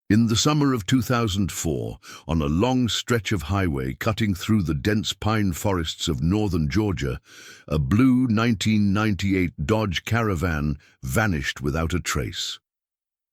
In the summer of 2004, on a long stretch of highway cutting through the dense pine forests of northern Georgia, a blue 1998 Dodge Caravan vanished without a trace.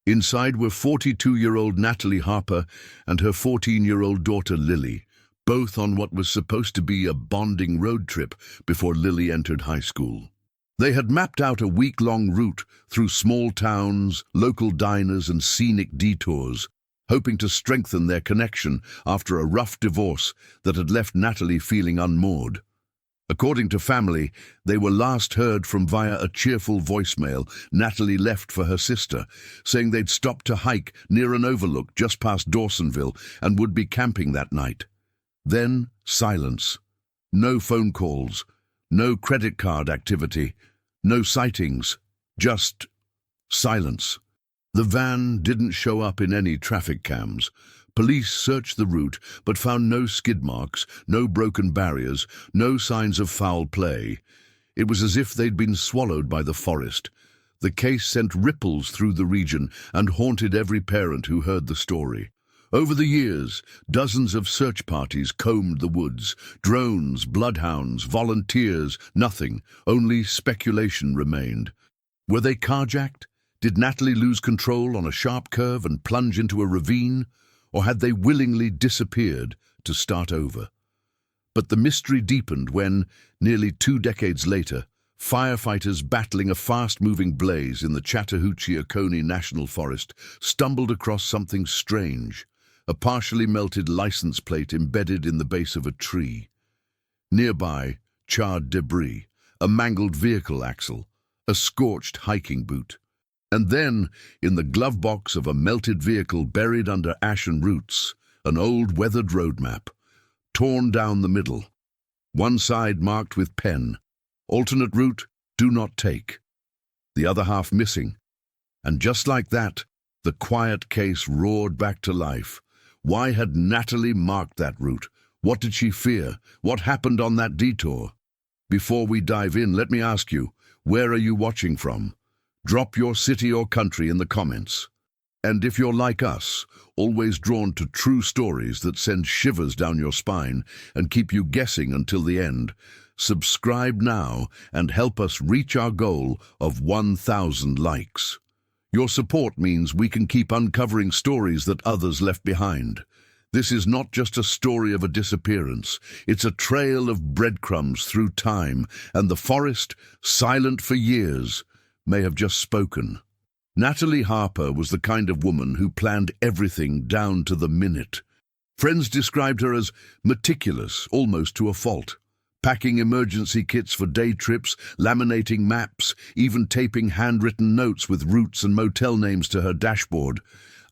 Inside were 42-year-old Natalie Harper and her 14-year-old daughter Lily, both on what was supposed to be a bonding road trip before Lily entered high school. They had mapped out a week-long route through small towns, local diners and scenic detours, hoping to strengthen their connection after a rough divorce that had left Natalie feeling unmoored. According to family, they were last heard from via a cheerful voicemail Natalie left for her sister, saying they'd stopped to hike near an overlook just past Dawsonville and would be camping that night. Then silence. No phone calls, no credit card activity, no sightings, just silence. The van didn't show up in any traffic cams. Police searched the route but found no skid marks, no broken barriers, no signs of foul play. It was as if they'd been swallowed by the forest. The case sent ripples through the region and haunted every parent who heard the story. Over the years, dozens of search parties combed the woods. Drones, bloodhounds, volunteers, nothing. Only speculation remained. Were they carjacked? Did Natalie lose control on a sharp curve and plunge into a ravine? Or had they willingly disappeared to start over? But the mystery deepened when, nearly 2 decades later, firefighters battling a fast-moving blaze in the Chattahoochee-Oconee National Forest stumbled across something strange. A partially melted license plate embedded in the base of a tree. Nearby, charred debris, a mangled vehicle axle, a scorched hiking boot. And then, in the glove box of a melted vehicle buried under ashen roots, an old weathered road map, torn down the middle. One side marked with pen, alternate route, do not take. The other half missing. And just like that, the quiet case roared back to life. Why had Natalie marked that route? What did she fear? What happened on that detour? Before we dive in, let me ask you, where are you watching from? Drop your city or country in the comments. And if you're like us, always drawn to true stories that send shivers down your spine and keep you guessing until the end, subscribe now and help us reach our goal of 1,000 likes. Your support means we can keep uncovering stories that others left behind. This is not just a story of a disappearance. It's a trail of breadcrumbs through time, and the forest, silent for years, may have just spoken. Natalie Harper was the kind of woman who planned everything down to the minute. Friends described her as meticulous, almost to a fault. Packing emergency kits for day trips, laminating maps, even taping handwritten notes with routes and motel names to her dashboard.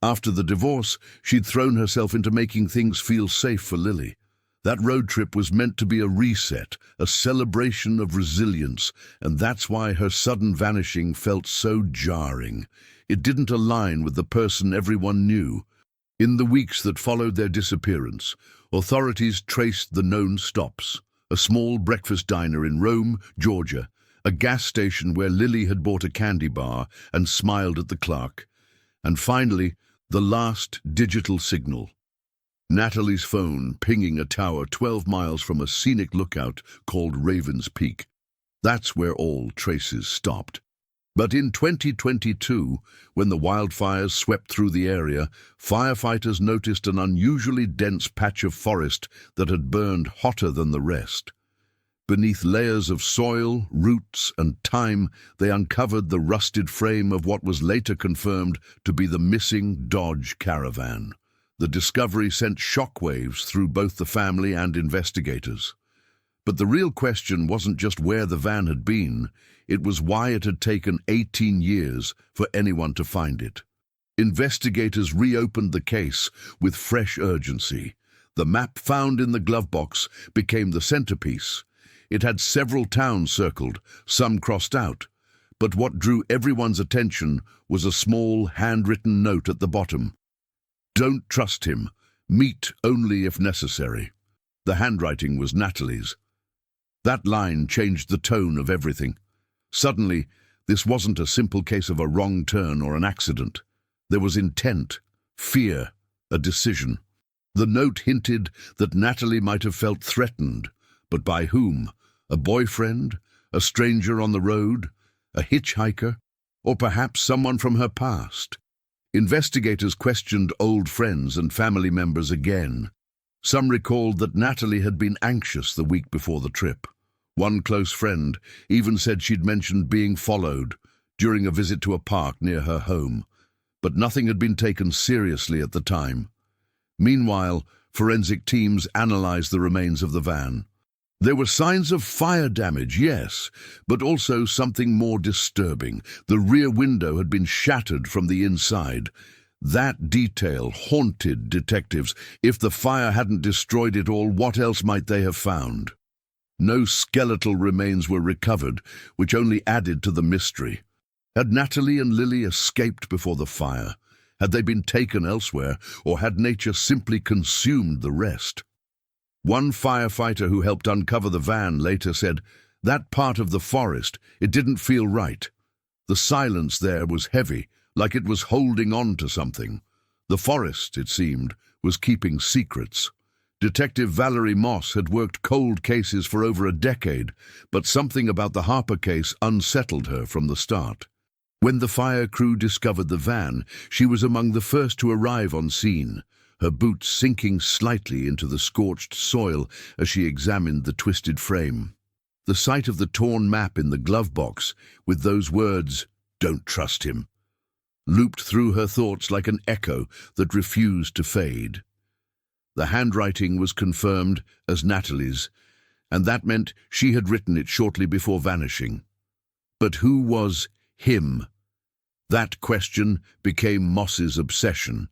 After the divorce, she'd thrown herself into making things feel safe for Lily. That road trip was meant to be a reset, a celebration of resilience, and that's why her sudden vanishing felt so jarring. It didn't align with the person everyone knew. In the weeks that followed their disappearance, authorities traced the known stops. A small breakfast diner in Rome, Georgia, a gas station where Lily had bought a candy bar and smiled at the clerk, and finally, the last digital signal. Natalie's phone pinging a tower 12 miles from a scenic lookout called Raven's Peak. That's where all traces stopped. But in 2022, when the wildfires swept through the area, firefighters noticed an unusually dense patch of forest that had burned hotter than the rest. Beneath layers of soil, roots, and time, they uncovered the rusted frame of what was later confirmed to be the missing Dodge Caravan. The discovery sent shockwaves through both the family and investigators. But the real question wasn't just where the van had been, it was why it had taken 18 years for anyone to find it. Investigators reopened the case with fresh urgency. The map found in the glove box became the centerpiece. It had several towns circled, some crossed out. But what drew everyone's attention was a small handwritten note at the bottom. Don't trust him. Meet only if necessary. The handwriting was Natalie's. That line changed the tone of everything. Suddenly, this wasn't a simple case of a wrong turn or an accident. There was intent, fear, a decision. The note hinted that Natalie might have felt threatened, but by whom? A boyfriend? A stranger on the road? A hitchhiker? Or perhaps someone from her past? Investigators questioned old friends and family members again. Some recalled that Natalie had been anxious the week before the trip. One close friend even said she'd mentioned being followed during a visit to a park near her home, but nothing had been taken seriously at the time. Meanwhile, forensic teams analyzed the remains of the van. There were signs of fire damage, yes, but also something more disturbing. The rear window had been shattered from the inside. That detail haunted detectives. If the fire hadn't destroyed it all, what else might they have found? No skeletal remains were recovered, which only added to the mystery. Had Natalie and Lily escaped before the fire? Had they been taken elsewhere, or had nature simply consumed the rest? One firefighter who helped uncover the van later said, "That part of the forest, it didn't feel right. The silence there was heavy, like it was holding on to something. The forest, it seemed, was keeping secrets." Detective Valerie Moss had worked cold cases for over a decade, but something about the Harper case unsettled her from the start. When the fire crew discovered the van, she was among the first to arrive on scene, her boots sinking slightly into the scorched soil as she examined the twisted frame. The sight of the torn map in the glove box, with those words, "Don't trust him," looped through her thoughts like an echo that refused to fade. The handwriting was confirmed as Natalie's, and that meant she had written it shortly before vanishing. But who was him? That question became Moss's obsession.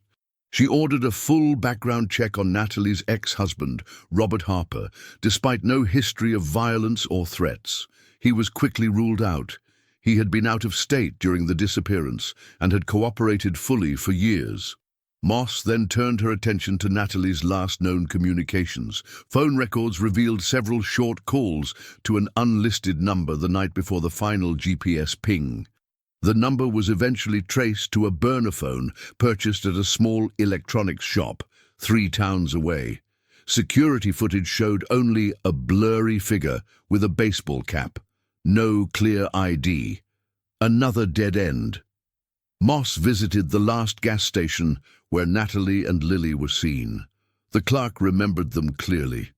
She ordered a full background check on Natalie's ex-husband, Robert Harper, despite no history of violence or threats. He was quickly ruled out. He had been out of state during the disappearance and had cooperated fully for years. Moss then turned her attention to Natalie's last known communications. Phone records revealed several short calls to an unlisted number the night before the final GPS ping. The number was eventually traced to a burner phone purchased at a small electronics shop 3 towns away. Security footage showed only a blurry figure with a baseball cap. No clear ID. Another dead end. Moss visited the last gas station where Natalie and Lily were seen. The clerk remembered them clearly.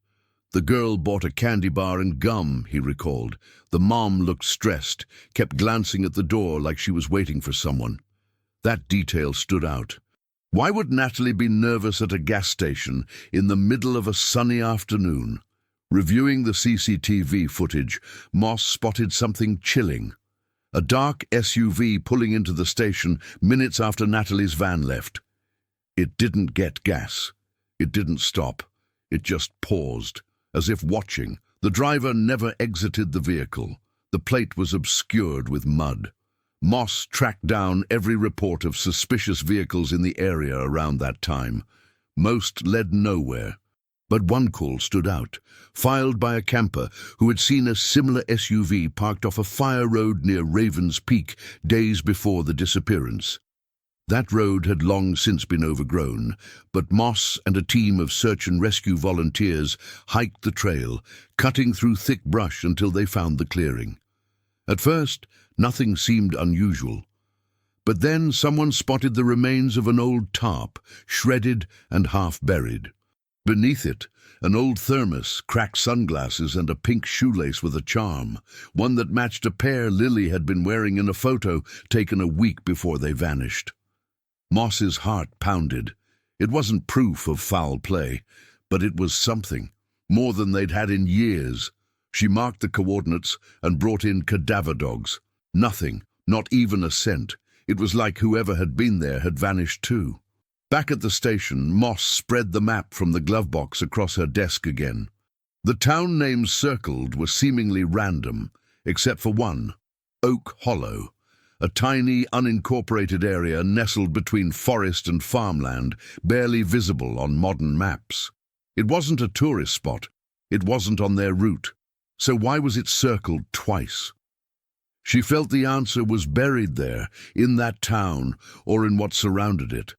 The girl bought a candy bar and gum, he recalled. The mom looked stressed, kept glancing at the door like she was waiting for someone. That detail stood out. Why would Natalie be nervous at a gas station in the middle of a sunny afternoon? Reviewing the CCTV footage, Moss spotted something chilling. A dark SUV pulling into the station minutes after Natalie's van left. It didn't get gas. It didn't stop. It just paused, as if watching. The driver never exited the vehicle. The plate was obscured with mud. Moss tracked down every report of suspicious vehicles in the area around that time. Most led nowhere. But one call stood out, filed by a camper who had seen a similar SUV parked off a fire road near Ravens Peak days before the disappearance. That road had long since been overgrown, but Moss and a team of search and rescue volunteers hiked the trail, cutting through thick brush until they found the clearing. At first, nothing seemed unusual. But then someone spotted the remains of an old tarp, shredded and half-buried. Beneath it, an old thermos, cracked sunglasses, and a pink shoelace with a charm, one that matched a pair Lily had been wearing in a photo taken a week before they vanished. Moss's heart pounded. It wasn't proof of foul play, but it was something, more than they'd had in years. She marked the coordinates and brought in cadaver dogs. Nothing, not even a scent. It was like whoever had been there had vanished too. Back at the station, Moss spread the map from the glove box across her desk again. The town names circled were seemingly random, except for one, Oak Hollow, a tiny, unincorporated area nestled between forest and farmland, barely visible on modern maps. It wasn't a tourist spot. It wasn't on their route. So why was it circled twice? She felt the answer was buried there, in that town, or in what surrounded it.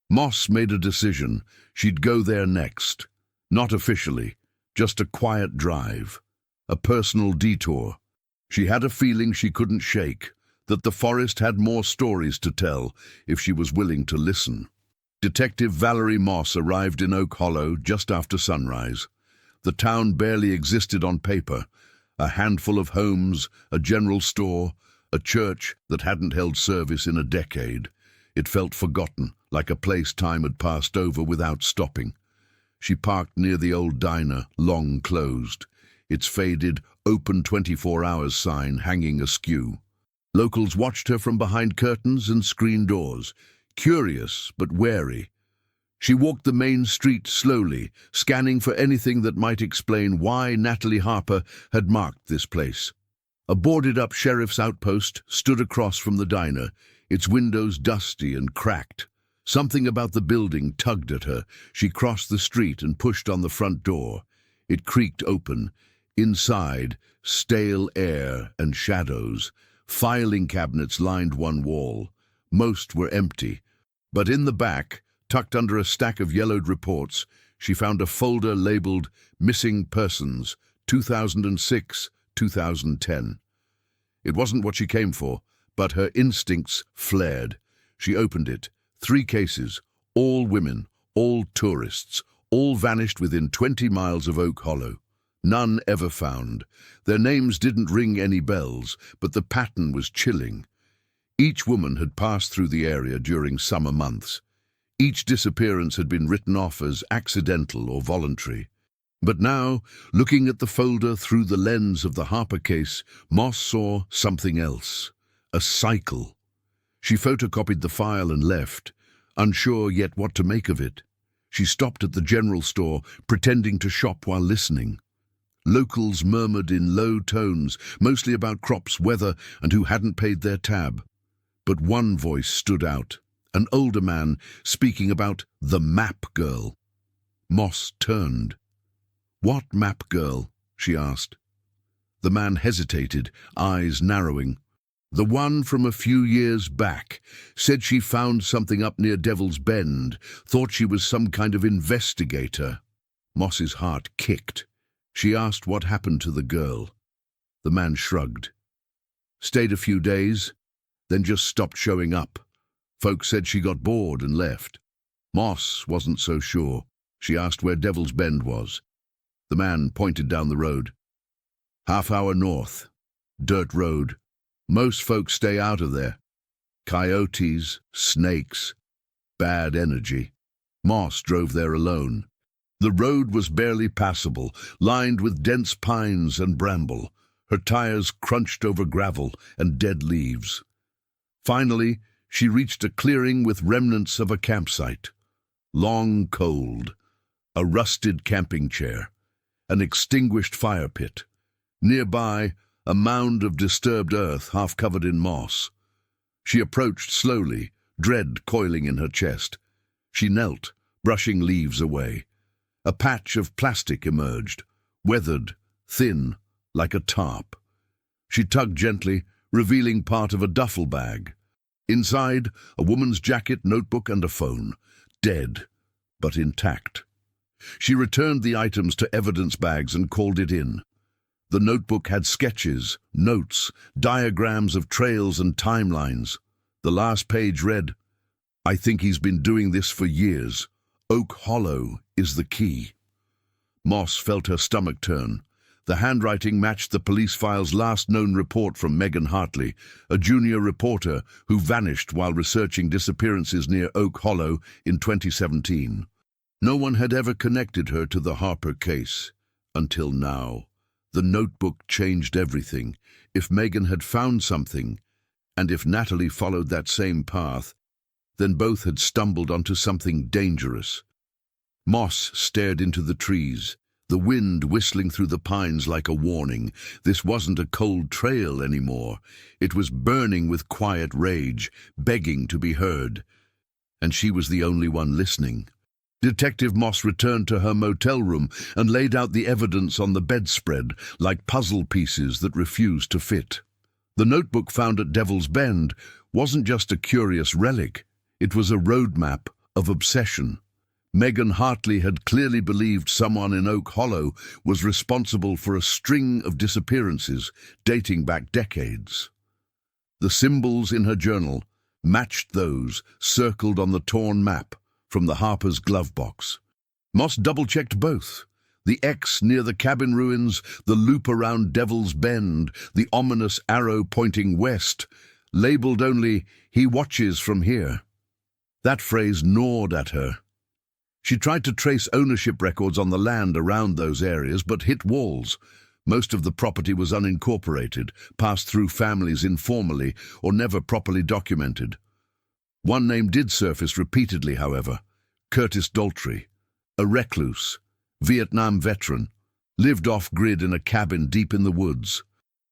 Moss made a decision. She'd go there next. Not officially, just a quiet drive. A personal detour. She had a feeling she couldn't shake, that the forest had more stories to tell if she was willing to listen. Detective Valerie Moss arrived in Oak Hollow just after sunrise. The town barely existed on paper. A handful of homes, a general store, a church that hadn't held service in a decade. It felt forgotten, like a place time had passed over without stopping. She parked near the old diner, long closed, its faded, open 24 hours sign hanging askew. Locals watched her from behind curtains and screen doors, curious but wary. She walked the main street slowly, scanning for anything that might explain why Natalie Harper had marked this place. A boarded-up sheriff's outpost stood across from the diner, its windows dusty and cracked. Something about the building tugged at her. She crossed the street and pushed on the front door. It creaked open. Inside, stale air and shadows. Filing cabinets lined one wall. Most were empty. But in the back, tucked under a stack of yellowed reports, she found a folder labeled Missing Persons, 2006-2010. It wasn't what she came for, but her instincts flared. She opened it. 3 cases, all women, all tourists, all vanished within 20 miles of Oak Hollow. None ever found. Their names didn't ring any bells, but the pattern was chilling. Each woman had passed through the area during summer months. Each disappearance had been written off as accidental or voluntary. But now, looking at the folder through the lens of the Harper case, Moss saw something else. A cycle. She photocopied the file and left, unsure yet what to make of it. She stopped at the general store, pretending to shop while listening. Locals murmured in low tones, mostly about crops, weather, and who hadn't paid their tab. But one voice stood out, an older man speaking about the map girl. Moss turned. "What map girl?" she asked. The man hesitated, eyes narrowing. "The one from a few years back. Said she found something up near Devil's Bend. Thought she was some kind of investigator." Moss's heart kicked. She asked what happened to the girl. The man shrugged. "Stayed a few days, then just stopped showing up. Folks said she got bored and left." Moss wasn't so sure. She asked where Devil's Bend was. The man pointed down the road. "Half-hour north. Dirt road. Most folks stay out of there. Coyotes, snakes, bad energy." Moss drove there alone. The road was barely passable, lined with dense pines and bramble. Her tires crunched over gravel and dead leaves. Finally, she reached a clearing with remnants of a campsite. Long cold, a rusted camping chair, an extinguished fire pit. Nearby, a mound of disturbed earth half covered in moss. She approached slowly, dread coiling in her chest. She knelt, brushing leaves away. A patch of plastic emerged, weathered, thin, like a tarp. She tugged gently, revealing part of a duffel bag. Inside, a woman's jacket, notebook, and a phone. Dead, but intact. She returned the items to evidence bags and called it in. The notebook had sketches, notes, diagrams of trails and timelines. The last page read, "I think he's been doing this for years. Oak Hollow is the key." Moss felt her stomach turn. The handwriting matched the police file's last known report from Megan Hartley, a junior reporter who vanished while researching disappearances near Oak Hollow in 2017. No one had ever connected her to the Harper case, until now. The notebook changed everything. If Megan had found something, and if Natalie followed that same path, then both had stumbled onto something dangerous. Moss stared into the trees, the wind whistling through the pines like a warning. This wasn't a cold trail anymore. It was burning with quiet rage, begging to be heard. And she was the only one listening. Detective Moss returned to her motel room and laid out the evidence on the bedspread like puzzle pieces that refused to fit. The notebook found at Devil's Bend wasn't just a curious relic. It was a road map, of obsession. Megan Hartley had clearly believed someone in Oak Hollow was responsible for a string of disappearances dating back decades. The symbols in her journal matched those circled on the torn map from the Harper's glove box. Moss double-checked both. The X near the cabin ruins, the loop around Devil's Bend, the ominous arrow pointing west, labeled only, "He watches from here." That phrase gnawed at her. She tried to trace ownership records on the land around those areas, but hit walls. Most of the property was unincorporated, passed through families informally, or never properly documented. One name did surface repeatedly, however: Curtis Daltrey, a recluse, Vietnam veteran, lived off-grid in a cabin deep in the woods.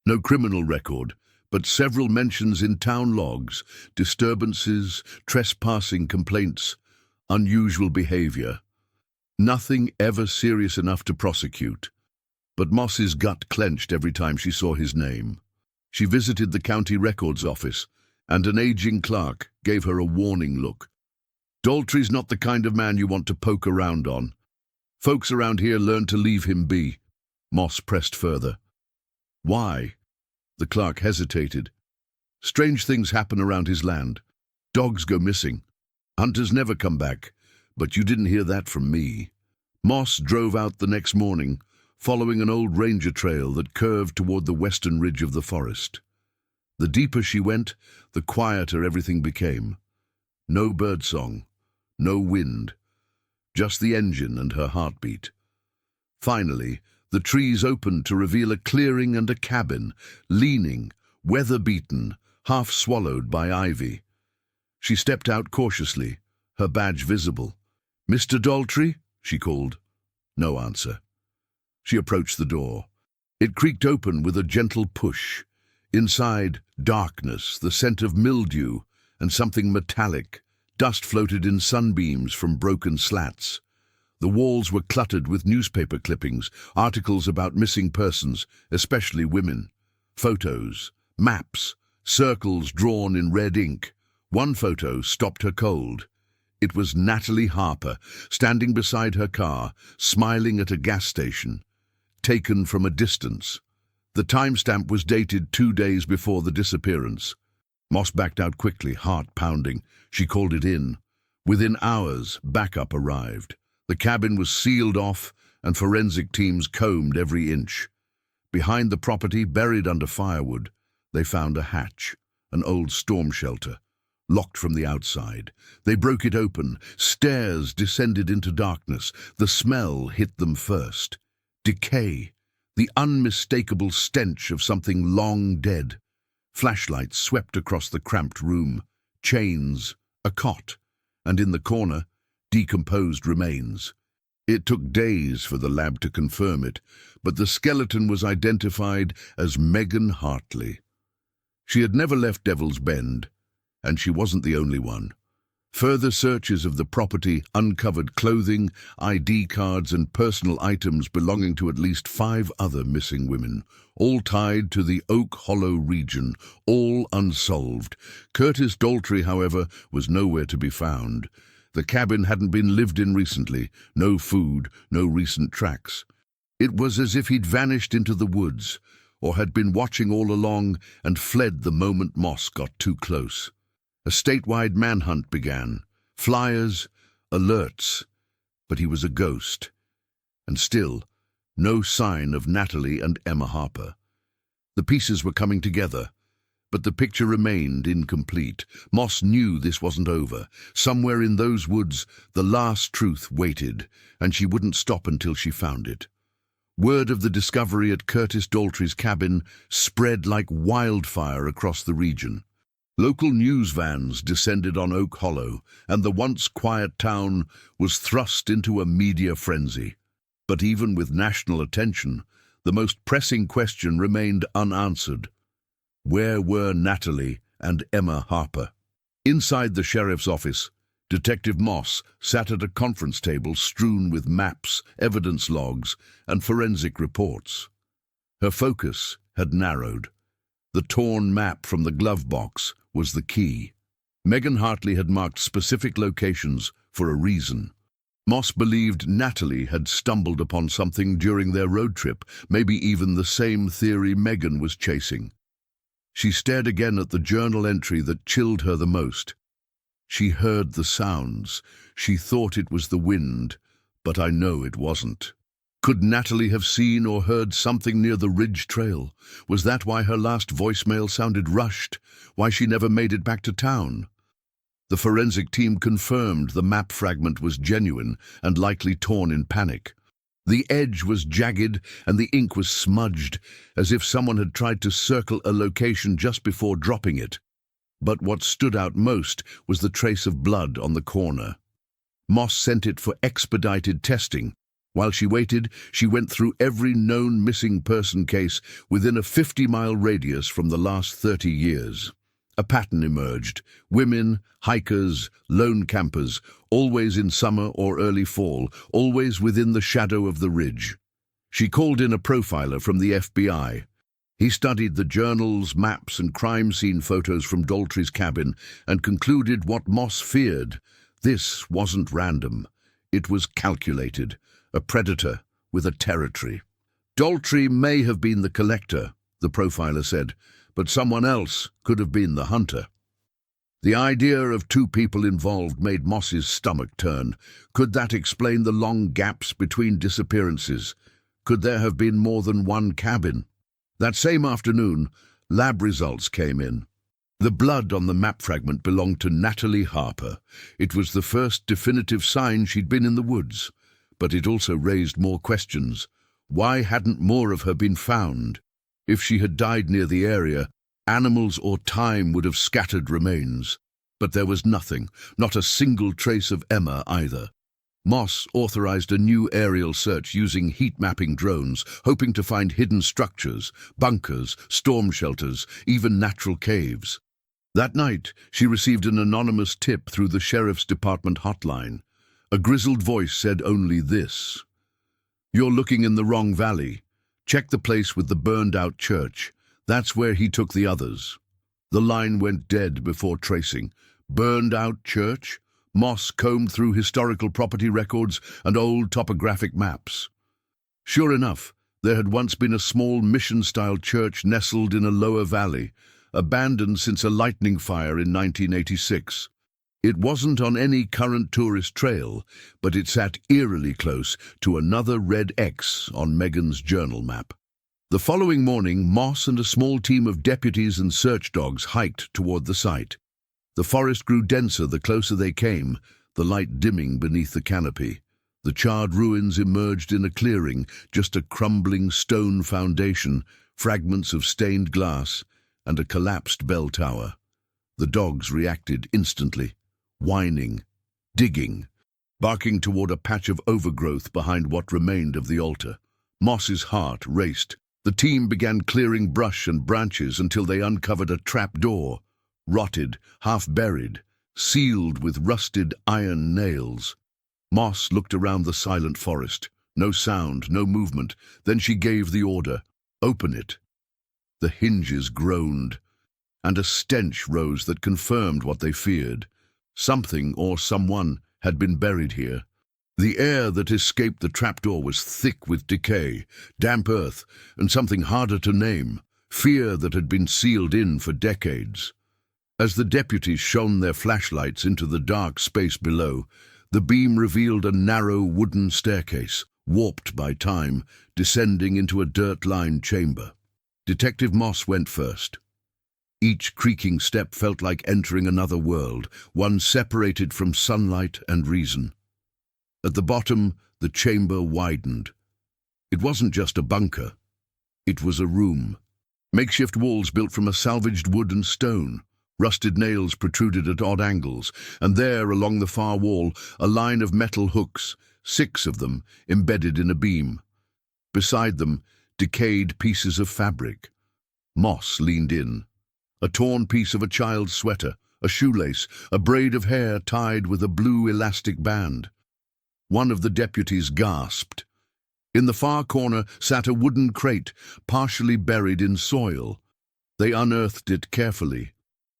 No criminal record, but several mentions in town logs: disturbances, trespassing complaints, unusual behavior. Nothing ever serious enough to prosecute. But Moss's gut clenched every time she saw his name. She visited the county records office, and an aging clerk gave her a warning look. "Daltrey's not the kind of man you want to poke around on. Folks around here learn to leave him be." Moss pressed further. "Why?" The clerk hesitated. "Strange things happen around his land. Dogs go missing. Hunters never come back, but you didn't hear that from me." Moss drove out the next morning, following an old ranger trail that curved toward the western ridge of the forest. The deeper she went, the quieter everything became. No birdsong, no wind, just the engine and her heartbeat. Finally, the trees opened to reveal a clearing and a cabin, leaning, weather-beaten, half swallowed by ivy. She stepped out cautiously, her badge visible. "Mr. Daltrey?" she called. No answer. She approached the door. It creaked open with a gentle push. Inside, darkness, the scent of mildew, and something metallic. Dust floated in sunbeams from broken slats. The walls were cluttered with newspaper clippings, articles about missing persons, especially women. Photos, maps, circles drawn in red ink. One photo stopped her cold. It was Natalie Harper, standing beside her car, smiling at a gas station, taken from a distance. The timestamp was dated 2 days before the disappearance. Moss backed out quickly, heart pounding. She called it in. Within hours, backup arrived. The cabin was sealed off, and forensic teams combed every inch. Behind the property, buried under firewood, they found a hatch, an old storm shelter, locked from the outside. They broke it open. Stairs descended into darkness. The smell hit them first. Decay, the unmistakable stench of something long dead. Flashlights swept across the cramped room. Chains, a cot, and in the corner, decomposed remains. It took days for the lab to confirm it, but the skeleton was identified as Megan Hartley. She had never left Devil's Bend, and she wasn't the only one. Further searches of the property uncovered clothing, ID cards, and personal items belonging to at least 5 other missing women, all tied to the Oak Hollow region, all unsolved. Curtis Daltrey, however, was nowhere to be found. The cabin hadn't been lived in recently, no food, no recent tracks. It was as if he'd vanished into the woods, or had been watching all along and fled the moment Moss got too close. A statewide manhunt began. Flyers, alerts, but he was a ghost. And still, no sign of Natalie and Emma Harper. The pieces were coming together, but the picture remained incomplete. Moss knew this wasn't over. Somewhere in those woods, the last truth waited, and she wouldn't stop until she found it. Word of the discovery at Curtis Daltrey's cabin spread like wildfire across the region. Local news vans descended on Oak Hollow, and the once quiet town was thrust into a media frenzy. But even with national attention, the most pressing question remained unanswered. Where were Natalie and Emma Harper? Inside the sheriff's office, Detective Moss sat at a conference table strewn with maps, evidence logs, and forensic reports. Her focus had narrowed. The torn map from the glove box was the key. Megan Hartley had marked specific locations for a reason. Moss believed Natalie had stumbled upon something during their road trip, maybe even the same theory Megan was chasing. She stared again at the journal entry that chilled her the most. She heard the sounds. She thought it was the wind, but I know it wasn't. Could Natalie have seen or heard something near the Ridge Trail? Was that why her last voicemail sounded rushed? Why she never made it back to town? The forensic team confirmed the map fragment was genuine and likely torn in panic. The edge was jagged and the ink was smudged, as if someone had tried to circle a location just before dropping it. But what stood out most was the trace of blood on the corner. Moss sent it for expedited testing. While she waited, she went through every known missing person case within a 50-mile radius from the last 30 years. A pattern emerged. Women, hikers, lone campers, always in summer or early fall, always within the shadow of the ridge. She called in a profiler from the FBI. He studied the journals, maps, and crime scene photos from Daltrey's cabin and concluded what Moss feared. This wasn't random. It was calculated. A predator with a territory. Daltrey may have been the collector, the profiler said, but someone else could have been the hunter. The idea of two people involved made Moss's stomach turn. Could that explain the long gaps between disappearances? Could there have been more than one cabin? That same afternoon, lab results came in. The blood on the map fragment belonged to Natalie Harper. It was the first definitive sign she'd been in the woods. But it also raised more questions. Why hadn't more of her been found? If she had died near the area, animals or time would have scattered remains. But there was nothing, not a single trace of Emma either. Moss authorized a new aerial search using heat-mapping drones, hoping to find hidden structures, bunkers, storm shelters, even natural caves. That night, she received an anonymous tip through the Sheriff's Department hotline. A grizzled voice said only this: "You're looking in the wrong valley. Check the place with the burned-out church. That's where he took the others." The line went dead before tracing. Burned-out church? Moss combed through historical property records and old topographic maps. Sure enough, there had once been a small mission-style church nestled in a lower valley, abandoned since a lightning fire in 1986. It wasn't on any current tourist trail, but it sat eerily close to another red X on Megan's journal map. The following morning, Moss and a small team of deputies and search dogs hiked toward the site. The forest grew denser the closer they came, the light dimming beneath the canopy. The charred ruins emerged in a clearing, just a crumbling stone foundation, fragments of stained glass, and a collapsed bell tower. The dogs reacted instantly. Whining, digging, barking toward a patch of overgrowth behind what remained of the altar. Moss's heart raced. The team began clearing brush and branches until they uncovered a trap door, rotted, half-buried, sealed with rusted iron nails. Moss looked around the silent forest. No sound, no movement. Then she gave the order, "Open it." The hinges groaned, and a stench rose that confirmed what they feared. Something or someone had been buried here. The air that escaped the trapdoor was thick with decay, damp earth, and something harder to name, fear that had been sealed in for decades. As the deputies shone their flashlights into the dark space below, the beam revealed a narrow wooden staircase, warped by time, descending into a dirt-lined chamber. Detective Moss went first. Each creaking step felt like entering another world, one separated from sunlight and reason. At the bottom, the chamber widened. It wasn't just a bunker. It was a room. Makeshift walls built from a salvaged wood and stone. Rusted nails protruded at odd angles, and there, along the far wall, a line of metal hooks, 6 of them, embedded in a beam. Beside them, decayed pieces of fabric. Moss leaned in. A torn piece of a child's sweater, a shoelace, a braid of hair tied with a blue elastic band. One of the deputies gasped. In the far corner sat a wooden crate, partially buried in soil. They unearthed it carefully.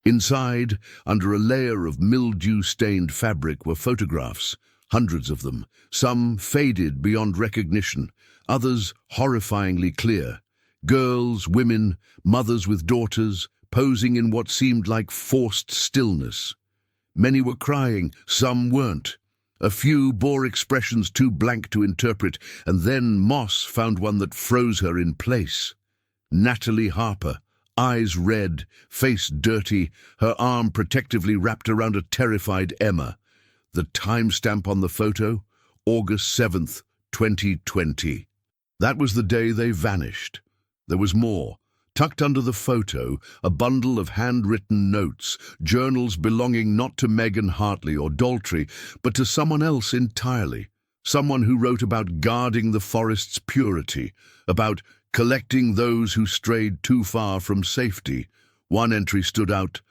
Inside, under a layer of mildew-stained fabric, were photographs, hundreds of them, some faded beyond recognition, others horrifyingly clear. Girls, women, mothers with daughters, posing in what seemed like forced stillness. Many were crying, some weren't. A few bore expressions too blank to interpret, and then Moss found one that froze her in place. Natalie Harper, eyes red, face dirty, her arm protectively wrapped around a terrified Emma. The timestamp on the photo, August 7th, 2020. That was the day they vanished. There was more. Tucked under the photo, a bundle of handwritten notes, journals belonging not to Megan Hartley or Daltrey, but to someone else entirely. Someone who wrote about guarding the forest's purity, about collecting those who strayed too far from safety. One entry stood out.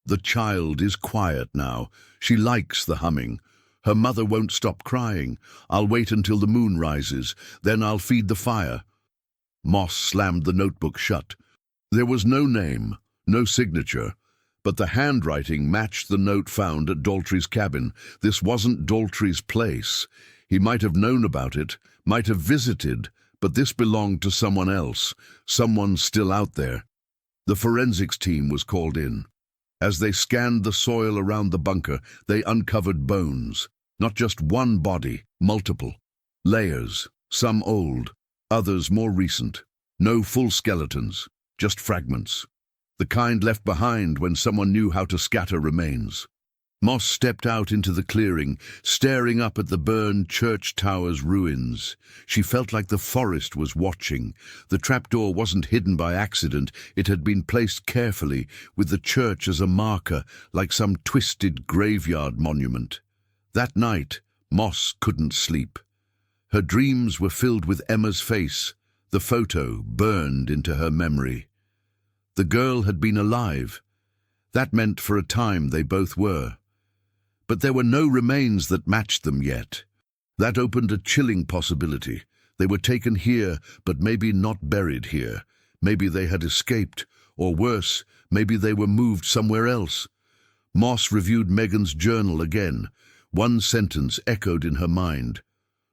"The child is quiet now. She likes the humming. Her mother won't stop crying. I'll wait until the moon rises. Then I'll feed the fire." Moss slammed the notebook shut. There was no name, no signature, but the handwriting matched the note found at Daltrey's cabin. This wasn't Daltrey's place. He might have known about it, might have visited, but this belonged to someone else, someone still out there. The forensics team was called in. As they scanned the soil around the bunker, they uncovered bones. Not just one body, multiple. Layers, some old, others more recent. No full skeletons. Just fragments. The kind left behind when someone knew how to scatter remains. Moss stepped out into the clearing, staring up at the burned church tower's ruins. She felt like the forest was watching. The trapdoor wasn't hidden by accident. It had been placed carefully, with the church as a marker, like some twisted graveyard monument. That night, Moss couldn't sleep. Her dreams were filled with Emma's face, the photo burned into her memory. The girl had been alive. That meant for a time they both were. But there were no remains that matched them yet. That opened a chilling possibility. They were taken here, but maybe not buried here. Maybe they had escaped, or worse, maybe they were moved somewhere else. Moss reviewed Megan's journal again. One sentence echoed in her mind.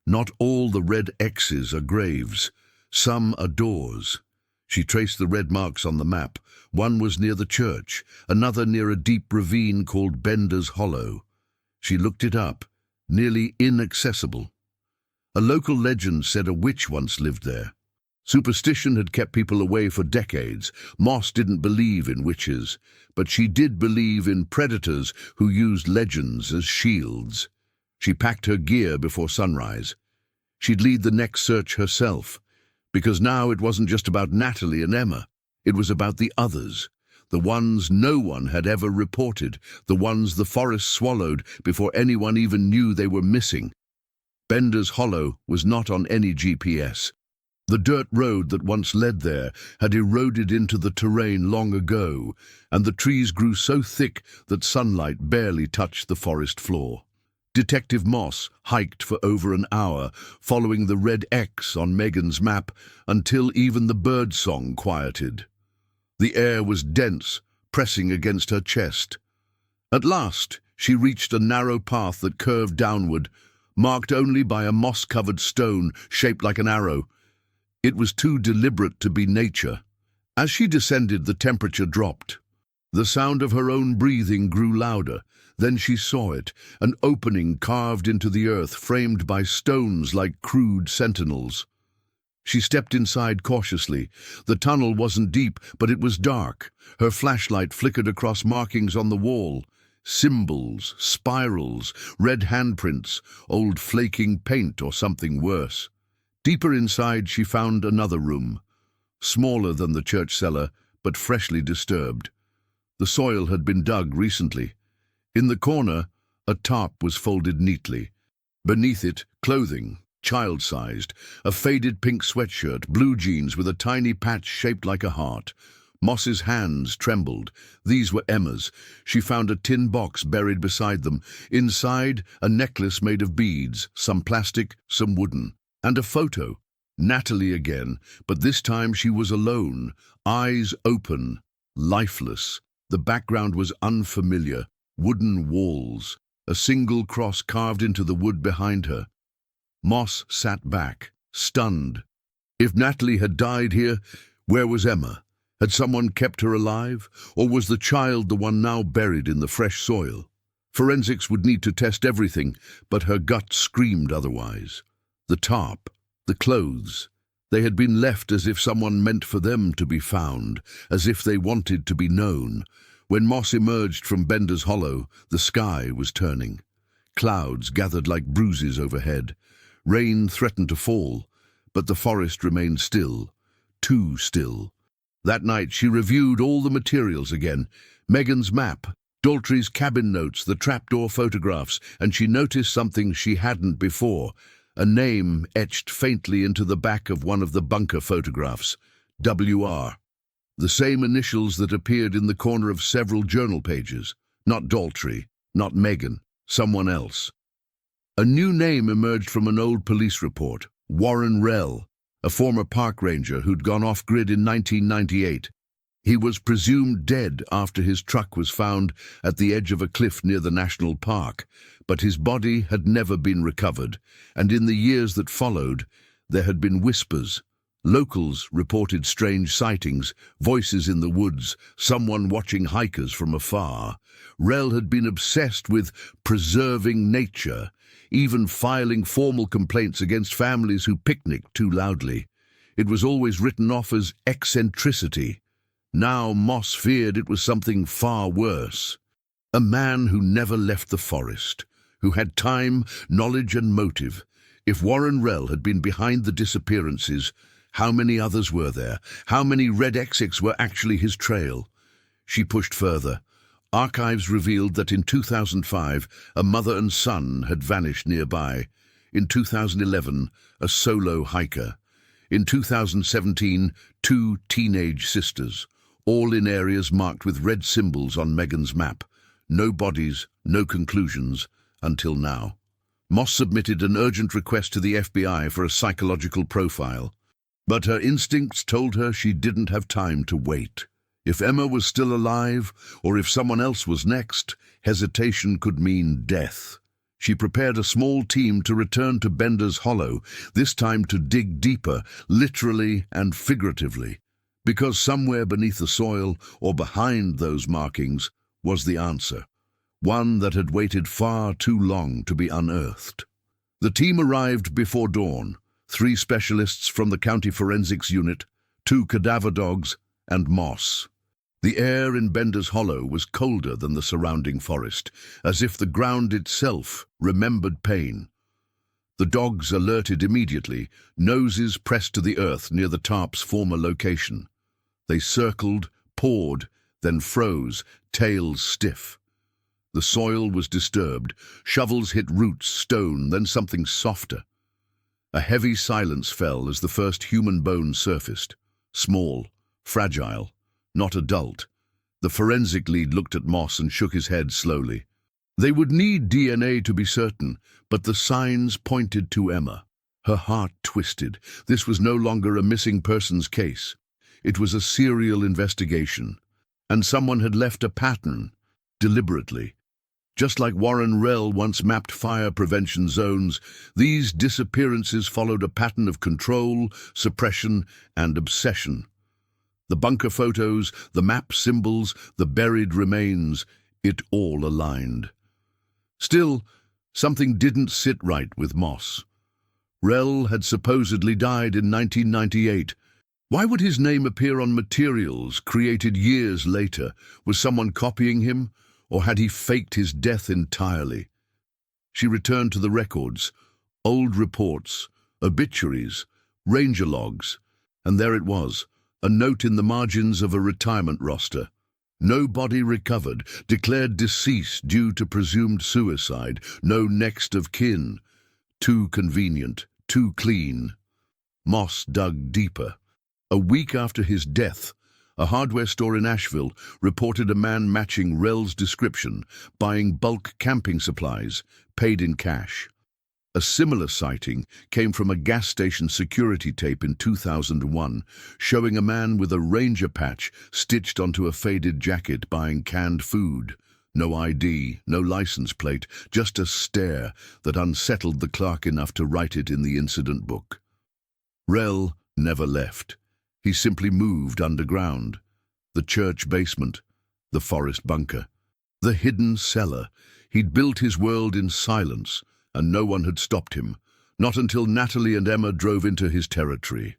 Not all the red X's are graves. Some are doors. She traced the red marks on the map. One was near the church, another near a deep ravine called Bender's Hollow. She looked it up, nearly inaccessible. A local legend said a witch once lived there. Superstition had kept people away for decades. Moss didn't believe in witches, but she did believe in predators who used legends as shields. She packed her gear before sunrise. She'd lead the next search herself. Because now it wasn't just about Natalie and Emma. It was about the others, the ones no one had ever reported, the ones the forest swallowed before anyone even knew they were missing. Bender's Hollow was not on any GPS. The dirt road that once led there had eroded into the terrain long ago, and the trees grew so thick that sunlight barely touched the forest floor. Detective Moss hiked for over an hour, following the red X on Megan's map until even the birdsong quieted. The air was dense, pressing against her chest. At last, she reached a narrow path that curved downward, marked only by a moss-covered stone shaped like an arrow. It was too deliberate to be nature. As she descended, the temperature dropped. The sound of her own breathing grew louder. Then she saw it, an opening carved into the earth, framed by stones like crude sentinels. She stepped inside cautiously. The tunnel wasn't deep, but it was dark. Her flashlight flickered across markings on the wall. Symbols, spirals, red handprints, old flaking paint or something worse. Deeper inside she found another room, smaller than the church cellar, but freshly disturbed. The soil had been dug recently. In the corner, a tarp was folded neatly. Beneath it, clothing, child-sized, a faded pink sweatshirt, blue jeans with a tiny patch shaped like a heart. Moss's hands trembled. These were Emma's. She found a tin box buried beside them. Inside, a necklace made of beads, some plastic, some wooden. And a photo. Natalie again, but this time she was alone, eyes open, lifeless. The background was unfamiliar, wooden walls, a single cross carved into the wood behind her. Moss sat back, stunned. If Natalie had died here, where was Emma? Had someone kept her alive, or was the child the one now buried in the fresh soil? Forensics would need to test everything, but her gut screamed otherwise. The tarp, the clothes, they had been left as if someone meant for them to be found, as if they wanted to be known. When Moss emerged from Bender's Hollow, the sky was turning. Clouds gathered like bruises overhead. Rain threatened to fall, but the forest remained still, too still. That night she reviewed all the materials again, Megan's map, Daltrey's cabin notes, the trapdoor photographs, and she noticed something she hadn't before, a name etched faintly into the back of one of the bunker photographs, WR. The same initials that appeared in the corner of several journal pages. Not Daltrey, not Megan, someone else. A new name emerged from an old police report, Warren Rell, a former park ranger who'd gone off-grid in 1998. He was presumed dead after his truck was found at the edge of a cliff near the national park, but his body had never been recovered, and in the years that followed, there had been whispers. Locals reported strange sightings, voices in the woods, someone watching hikers from afar. Rell had been obsessed with preserving nature, even filing formal complaints against families who picnicked too loudly. It was always written off as eccentricity. Now Moss feared it was something far worse. A man who never left the forest, who had time, knowledge and motive. If Warren Rell had been behind the disappearances, how many others were there? How many red X were actually his trail? She pushed further. Archives revealed that in 2005, a mother and son had vanished nearby. In 2011, a solo hiker. In 2017, 2 teenage sisters, all in areas marked with red symbols on Megan's map. No bodies, no conclusions, until now. Moss submitted an urgent request to the FBI for a psychological profile. But her instincts told her she didn't have time to wait. If Emma was still alive, or if someone else was next, hesitation could mean death. She prepared a small team to return to Bender's Hollow, this time to dig deeper, literally and figuratively. Because somewhere beneath the soil, or behind those markings, was the answer. One that had waited far too long to be unearthed. The team arrived before dawn. 3 specialists from the county forensics unit, 2 cadaver dogs, and Moss. The air in Bender's Hollow was colder than the surrounding forest, as if the ground itself remembered pain. The dogs alerted immediately, noses pressed to the earth near the tarp's former location. They circled, pawed, then froze, tails stiff. The soil was disturbed. Shovels hit roots, stone, then something softer. A heavy silence fell as the first human bones surfaced. Small, fragile, not adult. The forensic lead looked at Moss and shook his head slowly. They would need DNA to be certain, but the signs pointed to Emma. Her heart twisted. This was no longer a missing persons case. It was a serial investigation. And someone had left a pattern, deliberately. Just like Warren Rell once mapped fire prevention zones, these disappearances followed a pattern of control, suppression, and obsession. The bunker photos, the map symbols, the buried remains, it all aligned. Still, something didn't sit right with Moss. Rell had supposedly died in 1998. Why would his name appear on materials created years later? Was someone copying him? Or had he faked his death entirely? She returned to the records, old reports, obituaries, ranger logs, and there it was, a note in the margins of a retirement roster. No body recovered, declared deceased due to presumed suicide, no next of kin. Too convenient, too clean. Moss dug deeper. A week after his death, a hardware store in Asheville reported a man matching Rell's description, buying bulk camping supplies, paid in cash. A similar sighting came from a gas station security tape in 2001, showing a man with a ranger patch stitched onto a faded jacket buying canned food. No ID, no license plate, just a stare that unsettled the clerk enough to write it in the incident book. Rel never left. He simply moved underground. The church basement, the forest bunker, the hidden cellar. He'd built his world in silence, and no one had stopped him, not until Natalie and Emma drove into his territory.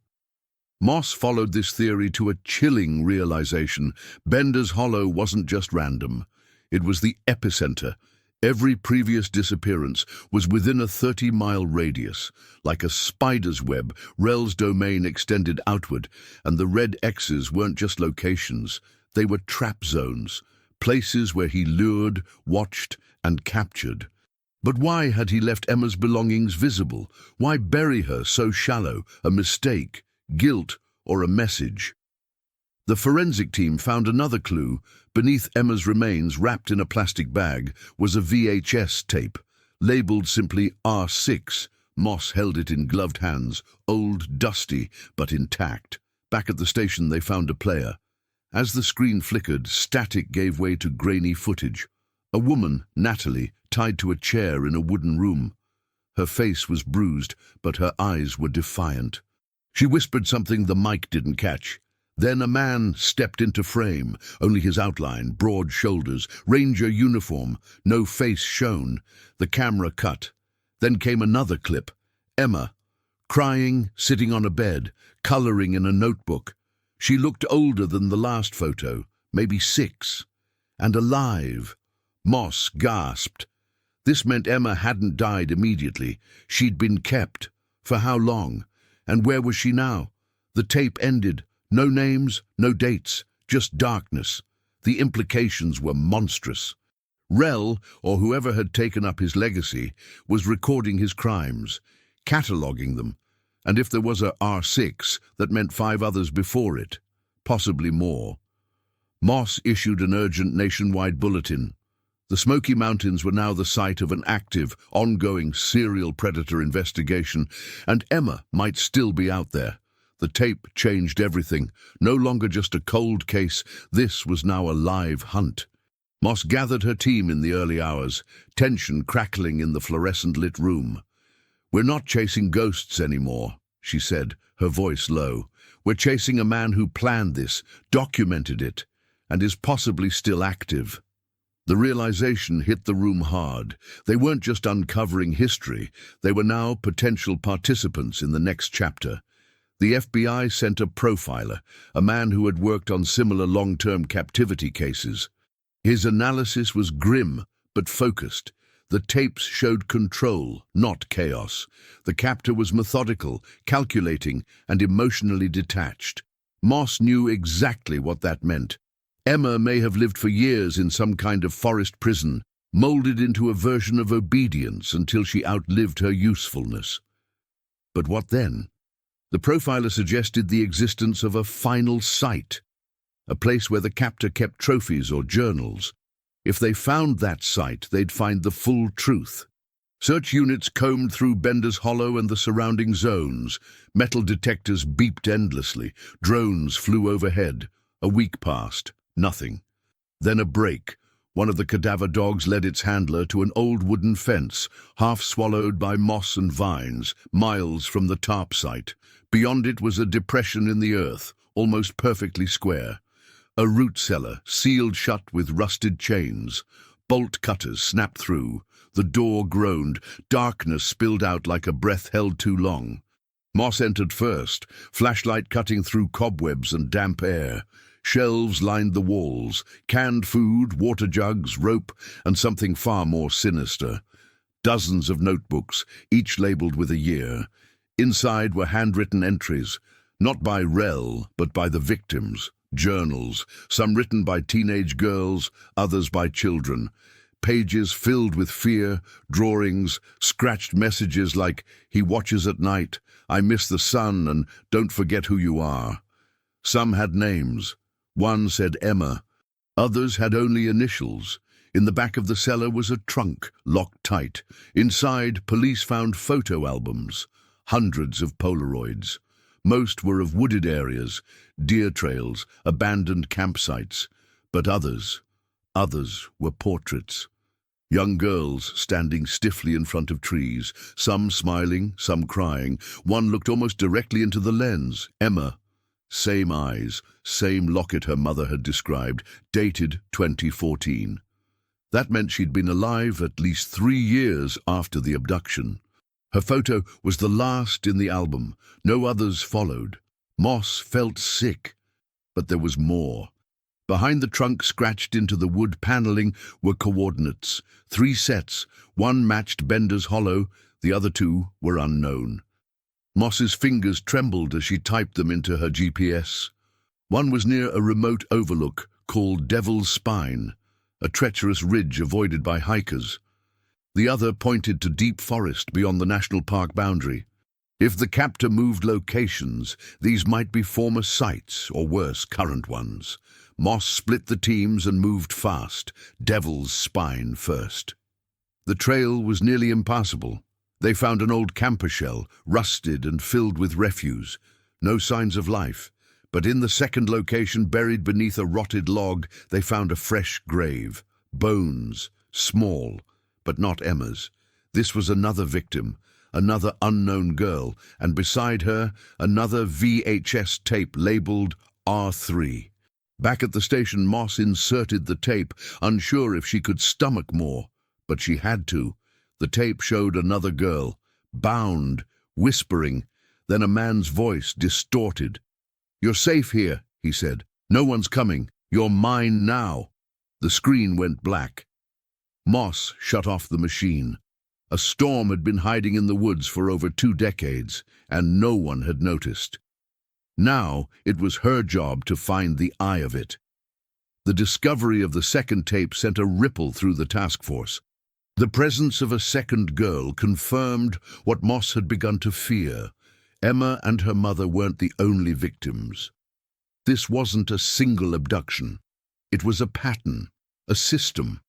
Moss followed this theory to a chilling realization. Bender's Hollow wasn't just random. It was the epicenter. Every previous disappearance was within a 30-mile radius. Like a spider's web, Rel's domain extended outward, and the red X's weren't just locations. They were trap zones, places where he lured, watched, and captured. But why had he left Emma's belongings visible? Why bury her so shallow? A mistake, guilt, or a message? The forensic team found another clue. Beneath Emma's remains, wrapped in a plastic bag, was a VHS tape, labeled simply R6. Moss held it in gloved hands, old, dusty, but intact. Back at the station, they found a player. As the screen flickered, static gave way to grainy footage. A woman, Natalie, tied to a chair in a wooden room. Her face was bruised, but her eyes were defiant. She whispered something the mic didn't catch. Then a man stepped into frame, only his outline, broad shoulders, ranger uniform, no face shown. The camera cut. Then came another clip. Emma, crying, sitting on a bed, coloring in a notebook. She looked older than the last photo, maybe 6, and alive. Moss gasped. This meant Emma hadn't died immediately. She'd been kept. For how long? And where was she now? The tape ended. No names, no dates, just darkness. The implications were monstrous. Rel, or whoever had taken up his legacy, was recording his crimes, cataloguing them, and if there was a R6, that meant 5 others before it, possibly more. Moss issued an urgent nationwide bulletin. The Smoky Mountains were now the site of an active, ongoing serial predator investigation, and Emma might still be out there. The tape changed everything. No longer just a cold case, this was now a live hunt. Moss gathered her team in the early hours, tension crackling in the fluorescent-lit room. "We're not chasing ghosts anymore," she said, her voice low. "We're chasing a man who planned this, documented it, and is possibly still active." The realization hit the room hard. They weren't just uncovering history, they were now potential participants in the next chapter. The FBI sent a profiler, a man who had worked on similar long-term captivity cases. His analysis was grim, but focused. The tapes showed control, not chaos. The captor was methodical, calculating, and emotionally detached. Moss knew exactly what that meant. Emma may have lived for years in some kind of forest prison, molded into a version of obedience until she outlived her usefulness. But what then? The profiler suggested the existence of a final site, a place where the captor kept trophies or journals. If they found that site, they'd find the full truth. Search units combed through Bender's Hollow and the surrounding zones. Metal detectors beeped endlessly. Drones flew overhead. A week passed. Nothing. Then a break. One of the cadaver dogs led its handler to an old wooden fence, half swallowed by moss and vines, miles from the tarp site. Beyond it was a depression in the earth, almost perfectly square. A root cellar, sealed shut with rusted chains. Bolt cutters snapped through. The door groaned. Darkness spilled out like a breath held too long. Moss entered first, flashlight cutting through cobwebs and damp air. Shelves lined the walls, canned food, water jugs, rope, and something far more sinister. Dozens of notebooks, each labeled with a year. Inside were handwritten entries, not by Rel, but by the victims. Journals, some written by teenage girls, others by children. Pages filled with fear, drawings, scratched messages like, "He watches at night," "I miss the sun," and "Don't forget who you are." Some had names. One said Emma. Others had only initials. In the back of the cellar was a trunk, locked tight. Inside, police found photo albums, hundreds of Polaroids. Most were of wooded areas, deer trails, abandoned campsites. But others were portraits. Young girls standing stiffly in front of trees, some smiling, some crying. One looked almost directly into the lens. Emma. Same eyes, same locket her mother had described, dated 2014. That meant she'd been alive at least 3 years after the abduction. Her photo was the last in the album. No others followed. Moss felt sick, but there was more. Behind the trunk, scratched into the wood paneling, were coordinates. 3 sets. One matched Bender's hollow, the other 2 were unknown. Moss's fingers trembled as she typed them into her GPS. One was near a remote overlook called Devil's Spine, a treacherous ridge avoided by hikers. The other pointed to deep forest beyond the national park boundary. If the captor moved locations, these might be former sites, or worse, current ones. Moss split the teams and moved fast, Devil's Spine first. The trail was nearly impassable. They found an old camper shell, rusted and filled with refuse. No signs of life. But in the second location, buried beneath a rotted log, they found a fresh grave. Bones, small, but not Emma's. This was another victim, another unknown girl, and beside her, another VHS tape labeled R3. Back at the station, Moss inserted the tape, unsure if she could stomach more. But she had to. The tape showed another girl, bound, whispering, then a man's voice, distorted. "You're safe here," he said. "No one's coming. You're mine now." The screen went black. Moss shut off the machine. A storm had been hiding in the woods for over 2 decades, and no one had noticed. Now it was her job to find the eye of it. The discovery of the second tape sent a ripple through the task force. The presence of a second girl confirmed what Moss had begun to fear. Emma and her mother weren't the only victims. This wasn't a single abduction. It was a pattern, a system.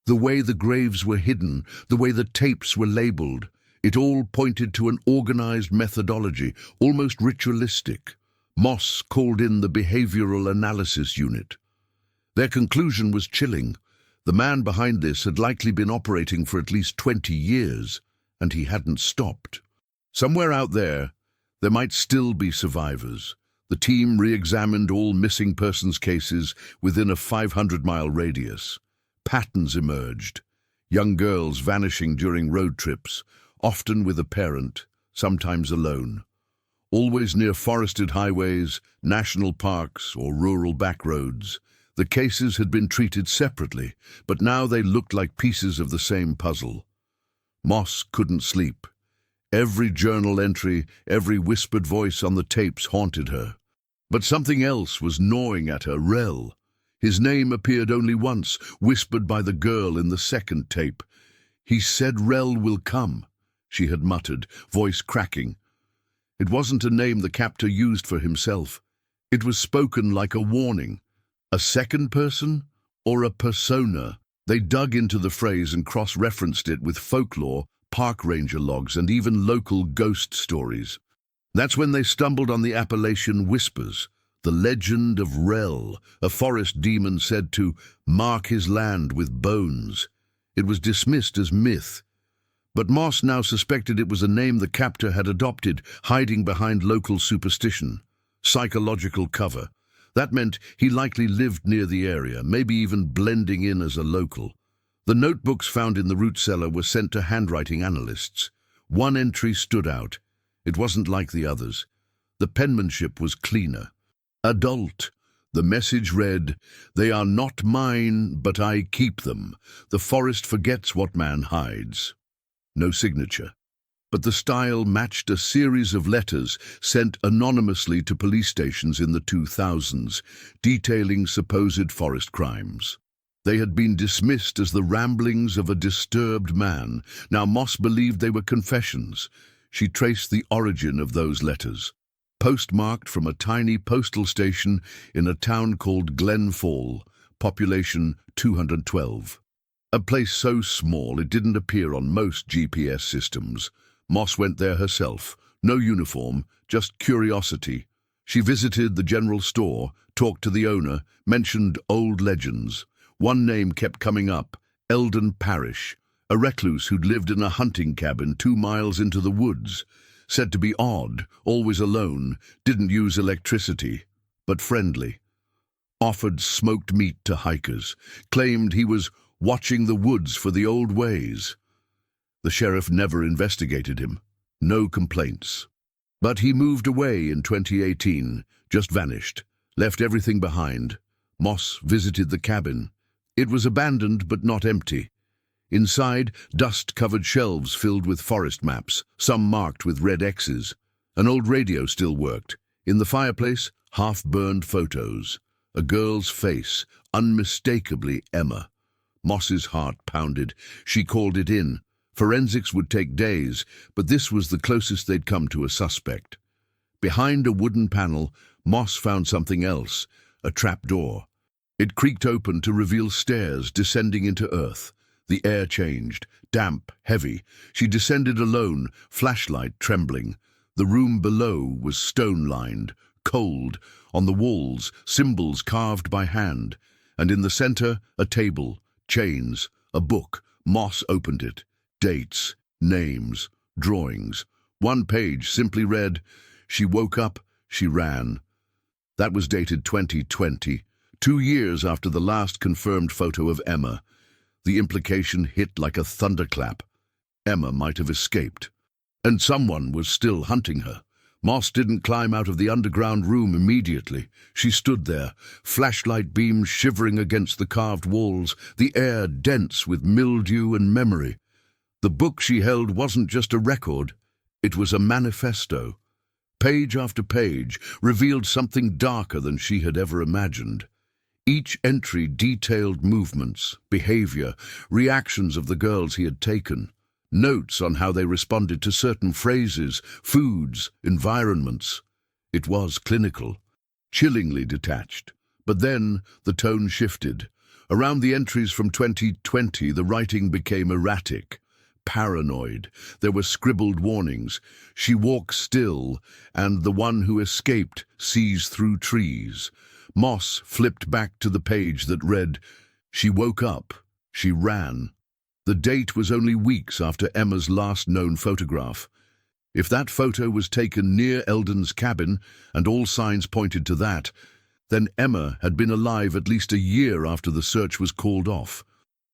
The way the graves were hidden, the way the tapes were labeled, it all pointed to an organized methodology, almost ritualistic. Moss called in the behavioral analysis unit. Their conclusion was chilling. The man behind this had likely been operating for at least 20 years, and he hadn't stopped. Somewhere out there might still be survivors. The team re-examined all missing persons cases within a 500-mile radius. Patterns emerged. Young girls vanishing during road trips, often with a parent, sometimes alone. Always near forested highways, national parks, or rural backroads. The cases had been treated separately, but now they looked like pieces of the same puzzle. Moss couldn't sleep. Every journal entry, every whispered voice on the tapes haunted her. But something else was gnawing at her, Rel. His name appeared only once, whispered by the girl in the second tape. "He said Rel will come," she had muttered, voice cracking. It wasn't a name the captor used for himself. It was spoken like a warning. A second person or a persona? They dug into the phrase and cross-referenced it with folklore, park ranger logs, and even local ghost stories. That's when they stumbled on the Appalachian Whispers, the legend of Rel, a forest demon said to mark his land with bones. It was dismissed as myth. But Moss now suspected it was a name the captor had adopted, hiding behind local superstition. Psychological cover. That meant he likely lived near the area, maybe even blending in as a local. The notebooks found in the root cellar were sent to handwriting analysts. One entry stood out. It wasn't like the others. The penmanship was cleaner. Adult. The message read, "They are not mine, but I keep them. The forest forgets what man hides." No signature. But the style matched a series of letters sent anonymously to police stations in the 2000s, detailing supposed forest crimes. They had been dismissed as the ramblings of a disturbed man. Now Moss believed they were confessions. She traced the origin of those letters. Postmarked from a tiny postal station in a town called Glen Fall, population 212. A place so small it didn't appear on most GPS systems. Moss went there herself. No uniform, just curiosity. She visited the general store, talked to the owner, mentioned old legends. One name kept coming up, Eldon Parrish, a recluse who'd lived in a hunting cabin 2 miles into the woods. Said to be odd, always alone, didn't use electricity, but friendly. Offered smoked meat to hikers, claimed he was watching the woods for the old ways. The sheriff never investigated him. No complaints. But he moved away in 2018, just vanished, left everything behind. Moss visited the cabin. It was abandoned but not empty. Inside, dust-covered shelves filled with forest maps, some marked with red X's. An old radio still worked. In the fireplace, half-burned photos. A girl's face, unmistakably Emma. Moss's heart pounded. She called it in. Forensics would take days, but this was the closest they'd come to a suspect. Behind a wooden panel, Moss found something else, a trapdoor. It creaked open to reveal stairs descending into earth. The air changed, damp, heavy. She descended alone, flashlight trembling. The room below was stone-lined, cold. On the walls, symbols carved by hand. And in the center, a table, chains, a book. Moss opened it. Dates, names, drawings. One page simply read, "She woke up, she ran." That was dated 2020, 2 years after the last confirmed photo of Emma. The implication hit like a thunderclap. Emma might have escaped. And someone was still hunting her. Moss didn't climb out of the underground room immediately. She stood there, flashlight beams shivering against the carved walls, the air dense with mildew and memory. The book she held wasn't just a record, it was a manifesto. Page after page revealed something darker than she had ever imagined. Each entry detailed movements, behavior, reactions of the girls he had taken. Notes on how they responded to certain phrases, foods, environments. It was clinical, chillingly detached. But then the tone shifted. Around the entries from 2020, the writing became erratic, paranoid. There were scribbled warnings. She walks still, and the one who escaped sees through trees. Moss flipped back to the page that read, "She woke up, she ran." The date was only weeks after Emma's last known photograph. If that photo was taken near Eldon's cabin, and all signs pointed to that, then Emma had been alive at least a year after the search was called off.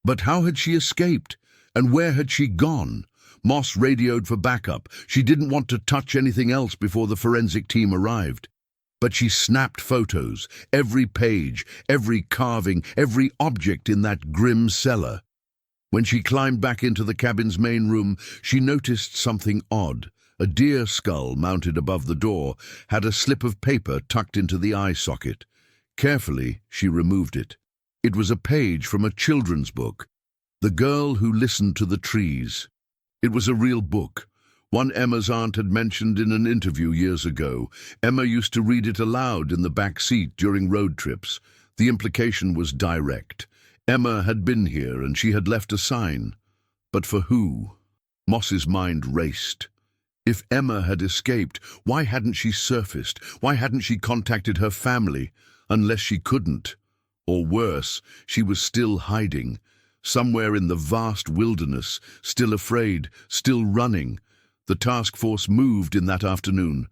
But how had she escaped? And where had she gone? Moss radioed for backup. She didn't want to touch anything else before the forensic team arrived. But she snapped photos, every page, every carving, every object in that grim cellar. When she climbed back into the cabin's main room, she noticed something odd. A deer skull mounted above the door had a slip of paper tucked into the eye socket. Carefully, she removed it. It was a page from a children's book, The Girl Who Listened to the Trees. It was a real book, one Emma's aunt had mentioned in an interview years ago. Emma used to read it aloud in the back seat during road trips. The implication was direct. Emma had been here and she had left a sign. But for who? Moss's mind raced. If Emma had escaped, why hadn't she surfaced? Why hadn't she contacted her family? Unless she couldn't. Or worse, she was still hiding. Somewhere in the vast wilderness, still afraid, still running. The task force moved in that afternoon.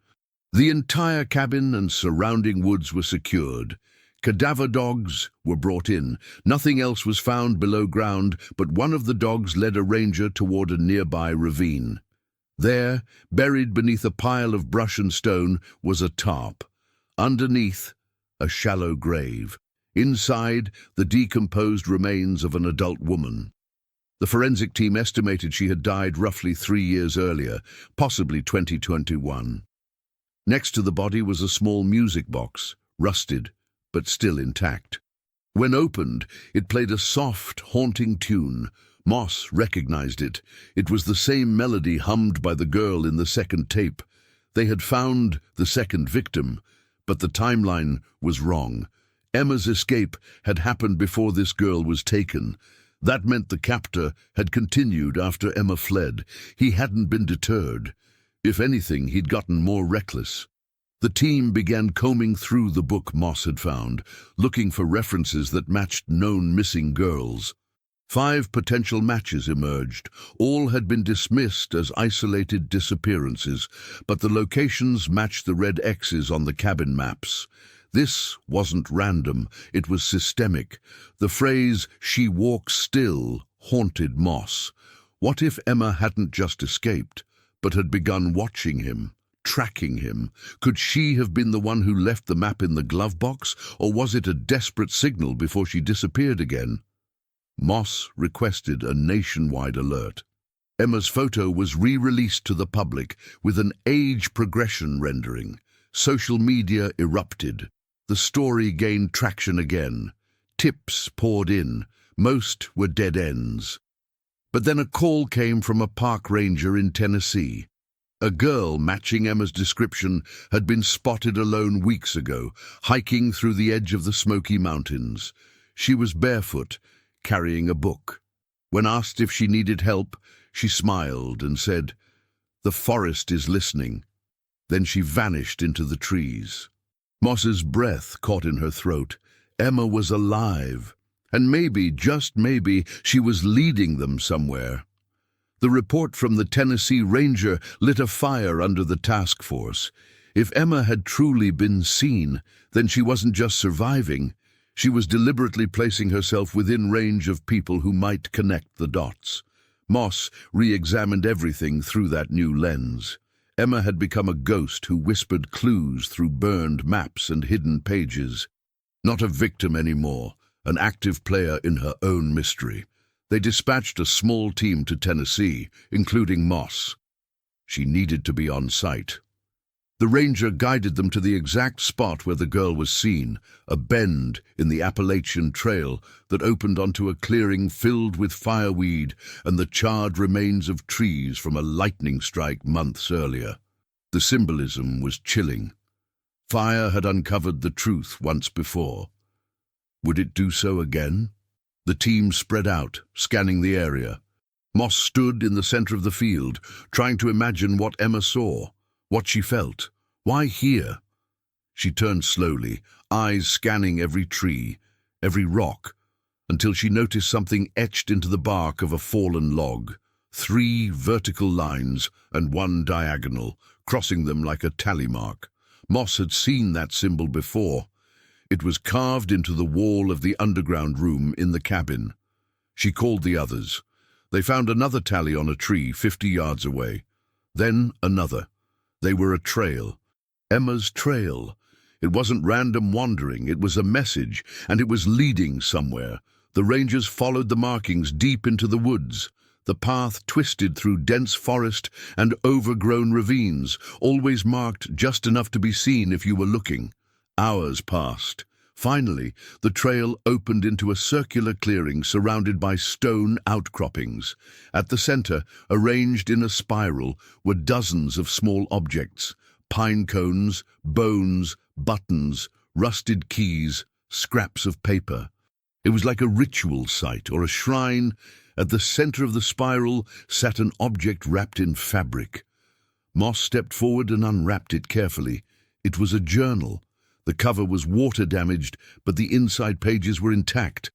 The entire cabin and surrounding woods were secured. Cadaver dogs were brought in. Nothing else was found below ground, but one of the dogs led a ranger toward a nearby ravine. There, buried beneath a pile of brush and stone, was a tarp. Underneath, a shallow grave. Inside, the decomposed remains of an adult woman. The forensic team estimated she had died roughly 3 years earlier, possibly 2021. Next to the body was a small music box, rusted, but still intact. When opened, it played a soft, haunting tune. Moss recognized it. It was the same melody hummed by the girl in the second tape. They had found the second victim, but the timeline was wrong. Emma's escape had happened before this girl was taken. That meant the captor had continued after Emma fled. He hadn't been deterred. If anything, he'd gotten more reckless. The team began combing through the book Moss had found, looking for references that matched known missing girls. 5 potential matches emerged. All had been dismissed as isolated disappearances, but the locations matched the red X's on the cabin maps. This wasn't random, it was systemic. The phrase, "she walks still," haunted Moss. What if Emma hadn't just escaped, but had begun watching him, tracking him? Could she have been the one who left the map in the glove box, or was it a desperate signal before she disappeared again? Moss requested a nationwide alert. Emma's photo was re-released to the public with an age progression rendering. Social media erupted. The story gained traction again. Tips poured in. Most were dead ends. But then a call came from a park ranger in Tennessee. A girl matching Emma's description had been spotted alone weeks ago, hiking through the edge of the Smoky Mountains. She was barefoot, carrying a book. When asked if she needed help, she smiled and said, "The forest is listening." Then she vanished into the trees. Moss's breath caught in her throat. Emma was alive, and maybe, just maybe, she was leading them somewhere. The report from the Tennessee Ranger lit a fire under the task force. If Emma had truly been seen, then she wasn't just surviving. She was deliberately placing herself within range of people who might connect the dots. Moss re-examined everything through that new lens. Emma had become a ghost who whispered clues through burned maps and hidden pages. Not a victim anymore, an active player in her own mystery. They dispatched a small team to Tennessee, including Moss. She needed to be on site. The ranger guided them to the exact spot where the girl was seen, a bend in the Appalachian Trail that opened onto a clearing filled with fireweed and the charred remains of trees from a lightning strike months earlier. The symbolism was chilling. Fire had uncovered the truth once before. Would it do so again? The team spread out, scanning the area. Moss stood in the center of the field, trying to imagine what Emma saw. What she felt. Why here? She turned slowly, eyes scanning every tree, every rock, until she noticed something etched into the bark of a fallen log. 3 vertical lines and 1 diagonal, crossing them like a tally mark. Moss had seen that symbol before. It was carved into the wall of the underground room in the cabin. She called the others. They found another tally on a tree 50 yards away. Then another. They were a trail. Emma's trail. It wasn't random wandering, it was a message, and it was leading somewhere. The rangers followed the markings deep into the woods. The path twisted through dense forest and overgrown ravines, always marked just enough to be seen if you were looking. Hours passed. Finally, the trail opened into a circular clearing surrounded by stone outcroppings. At the center, arranged in a spiral, were dozens of small objects: pine cones, bones, buttons, rusted keys, scraps of paper. It was like a ritual site or a shrine. At the center of the spiral sat an object wrapped in fabric. Moss stepped forward and unwrapped it carefully. It was a journal. The cover was water-damaged, but the inside pages were intact.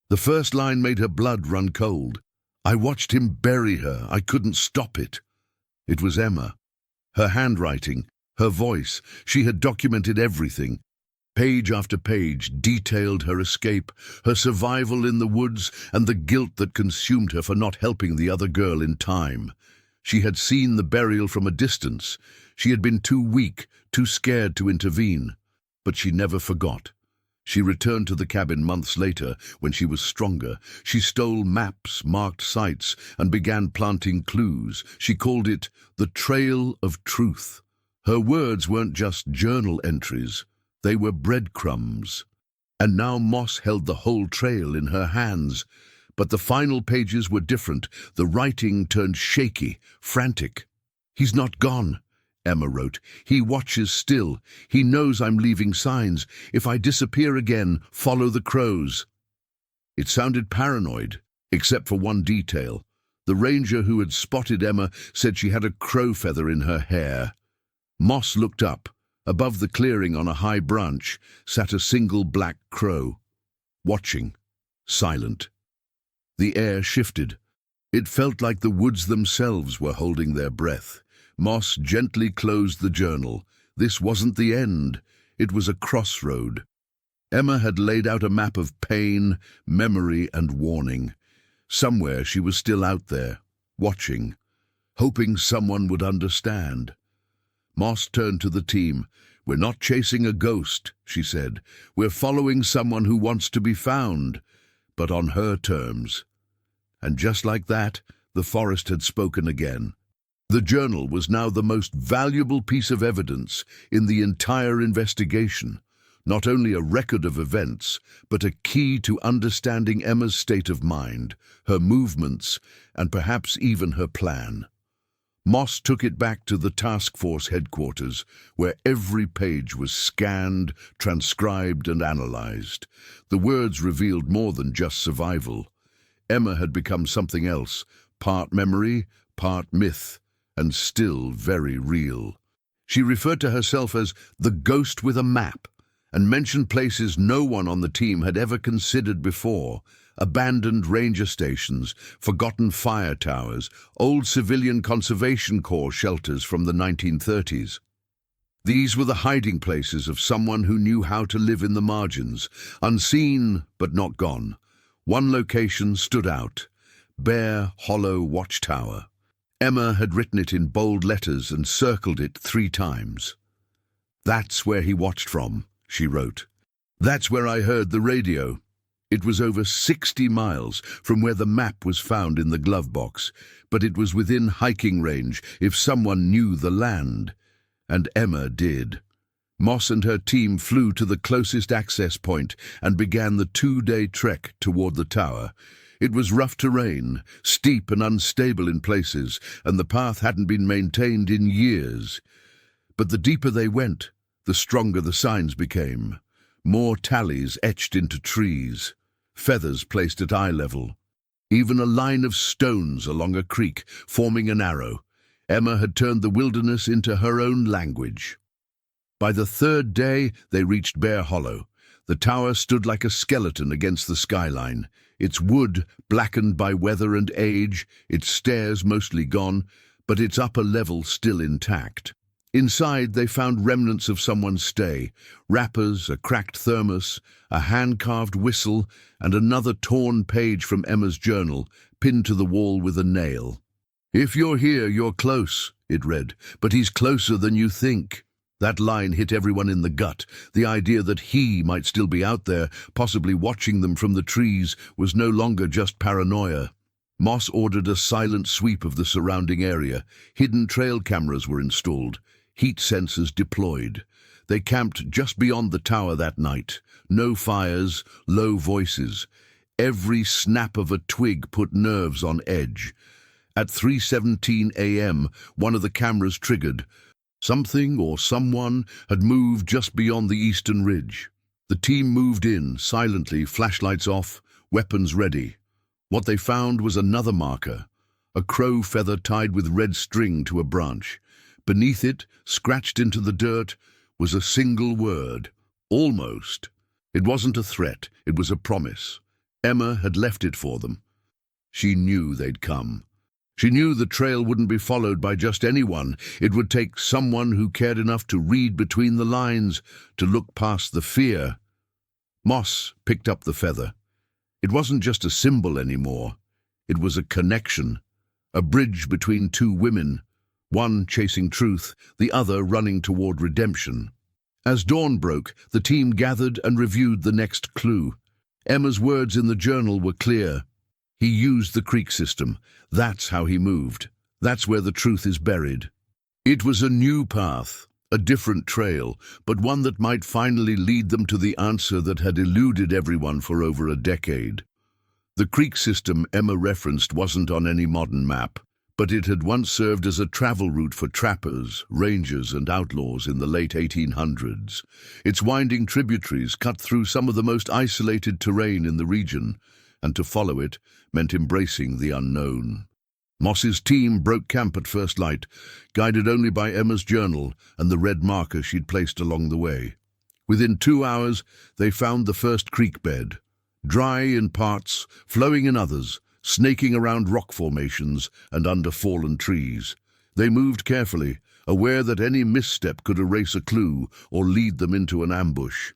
The first line made her blood run cold. "I watched him bury her. I couldn't stop it." It was Emma. Her handwriting, her voice, she had documented everything. Page after page detailed her escape, her survival in the woods, and the guilt that consumed her for not helping the other girl in time. She had seen the burial from a distance. She had been too weak, too scared to intervene. But she never forgot. She returned to the cabin months later, when she was stronger. She stole maps, marked sites, and began planting clues. She called it the Trail of Truth. Her words weren't just journal entries. They were breadcrumbs. And now Moss held the whole trail in her hands. But the final pages were different. The writing turned shaky, frantic. "He's not gone," Emma wrote. "He watches still. He knows I'm leaving signs. If I disappear again, follow the crows." It sounded paranoid, except for one detail. The ranger who had spotted Emma said she had a crow feather in her hair. Moss looked up. Above the clearing on a high branch sat a single black crow, watching, silent. The air shifted. It felt like the woods themselves were holding their breath. Moss gently closed the journal. This wasn't the end. It was a crossroad. Emma had laid out a map of pain, memory, and warning. Somewhere she was still out there, watching, hoping someone would understand. Moss turned to the team. "We're not chasing a ghost," she said. "We're following someone who wants to be found, but on her terms." And just like that, the forest had spoken again. The journal was now the most valuable piece of evidence in the entire investigation. Not only a record of events, but a key to understanding Emma's state of mind, her movements, and perhaps even her plan. Moss took it back to the task force headquarters, where every page was scanned, transcribed, and analyzed. The words revealed more than just survival. Emma had become something else, part memory, part myth, and still very real. She referred to herself as the ghost with a map, and mentioned places no one on the team had ever considered before: abandoned ranger stations, forgotten fire towers, old civilian conservation corps shelters from the 1930s. These were the hiding places of someone who knew how to live in the margins, unseen but not gone. One location stood out: Bear Hollow Watchtower. Emma had written it in bold letters and circled it 3 times. "That's where he watched from," she wrote. "That's where I heard the radio." It was over 60 miles from where the map was found in the glove box, but it was within hiking range if someone knew the land. And Emma did. Moss and her team flew to the closest access point and began the 2-day trek toward the tower. It was rough terrain, steep and unstable in places, and the path hadn't been maintained in years. But the deeper they went, the stronger the signs became. More tallies etched into trees, feathers placed at eye level, even a line of stones along a creek forming an arrow. Emma had turned the wilderness into her own language. By the 3rd day, they reached Bear Hollow. The tower stood like a skeleton against the skyline, its wood blackened by weather and age, its stairs mostly gone, but its upper level still intact. Inside, they found remnants of someone's stay: wrappers, a cracked thermos, a hand-carved whistle, and another torn page from Emma's journal, pinned to the wall with a nail. "If you're here, you're close," it read, "but he's closer than you think." That line hit everyone in the gut. The idea that he might still be out there, possibly watching them from the trees, was no longer just paranoia. Moss ordered a silent sweep of the surrounding area. Hidden trail cameras were installed, heat sensors deployed. They camped just beyond the tower that night. No fires, low voices. Every snap of a twig put nerves on edge. At 3:17 a.m., one of the cameras triggered. Something or someone had moved just beyond the eastern ridge. The team moved in, silently, flashlights off, weapons ready. What they found was another marker, a crow feather tied with red string to a branch. Beneath it, scratched into the dirt, was a single word: almost. It wasn't a threat, it was a promise. Emma had left it for them. She knew they'd come. She knew the trail wouldn't be followed by just anyone. It would take someone who cared enough to read between the lines, to look past the fear. Moss picked up the feather. It wasn't just a symbol anymore. It was a connection, a bridge between 2 women, one chasing truth, the other running toward redemption. As dawn broke, the team gathered and reviewed the next clue. Emma's words in the journal were clear. He used the creek system. That's how he moved. That's where the truth is buried. It was a new path, a different trail, but one that might finally lead them to the answer that had eluded everyone for over a decade. The creek system Emma referenced wasn't on any modern map, but it had once served as a travel route for trappers, rangers, and outlaws in the late 1800s. Its winding tributaries cut through some of the most isolated terrain in the region, and to follow it meant embracing the unknown. Moss's team broke camp at first light, guided only by Emma's journal and the red marker she'd placed along the way. Within 2 hours, they found the first creek bed, dry in parts, flowing in others, snaking around rock formations and under fallen trees. They moved carefully, aware that any misstep could erase a clue or lead them into an ambush.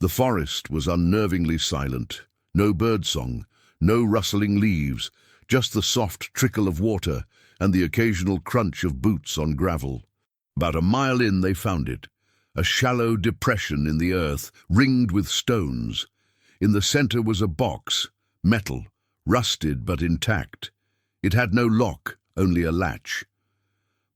The forest was unnervingly silent. No birdsong, no rustling leaves, just the soft trickle of water and the occasional crunch of boots on gravel. About a mile in, they found it, a shallow depression in the earth, ringed with stones. In the center was a box, metal, rusted but intact. It had no lock, only a latch.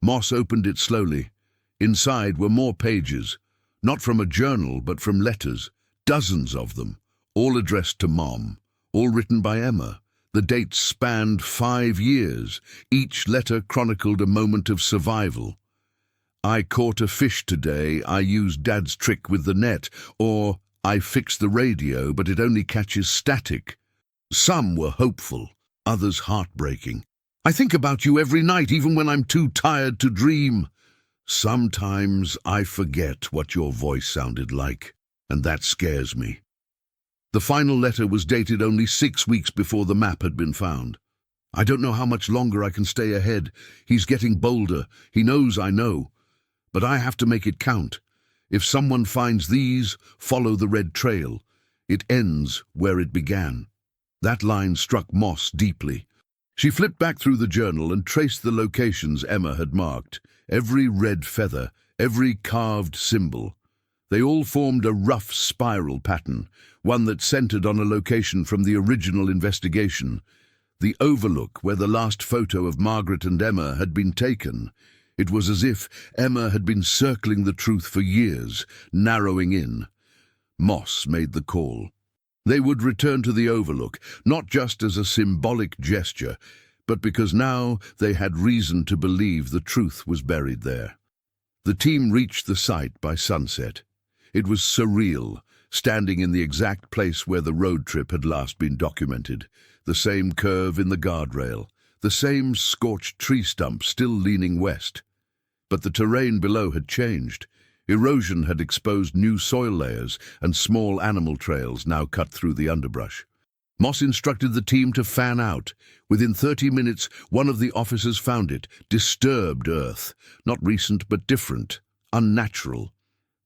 Moss opened it slowly. Inside were more pages, not from a journal but from letters, dozens of them, all addressed to Mom, all written by Emma. The dates spanned 5 years. Each letter chronicled a moment of survival. "I caught a fish today, I used Dad's trick with the net," or "I fixed the radio, but it only catches static." Some were hopeful, others heartbreaking. "I think about you every night, even when I'm too tired to dream. Sometimes I forget what your voice sounded like, and that scares me." The final letter was dated only 6 weeks before the map had been found. "I don't know how much longer I can stay ahead. He's getting bolder. He knows I know. But I have to make it count. If someone finds these, follow the red trail. It ends where it began." That line struck Moss deeply. She flipped back through the journal and traced the locations Emma had marked, every red feather, every carved symbol. They all formed a rough spiral pattern, one that centered on a location from the original investigation, the overlook where the last photo of Margaret and Emma had been taken. It was as if Emma had been circling the truth for years, narrowing in. Moss made the call. They would return to the overlook, not just as a symbolic gesture, but because now they had reason to believe the truth was buried there. The team reached the site by sunset. It was surreal, standing in the exact place where the road trip had last been documented. The same curve in the guardrail, the same scorched tree stump still leaning west. But the terrain below had changed. Erosion had exposed new soil layers and small animal trails now cut through the underbrush. Moss instructed the team to fan out. Within 30 minutes, one of the officers found it, disturbed earth, not recent but different, unnatural.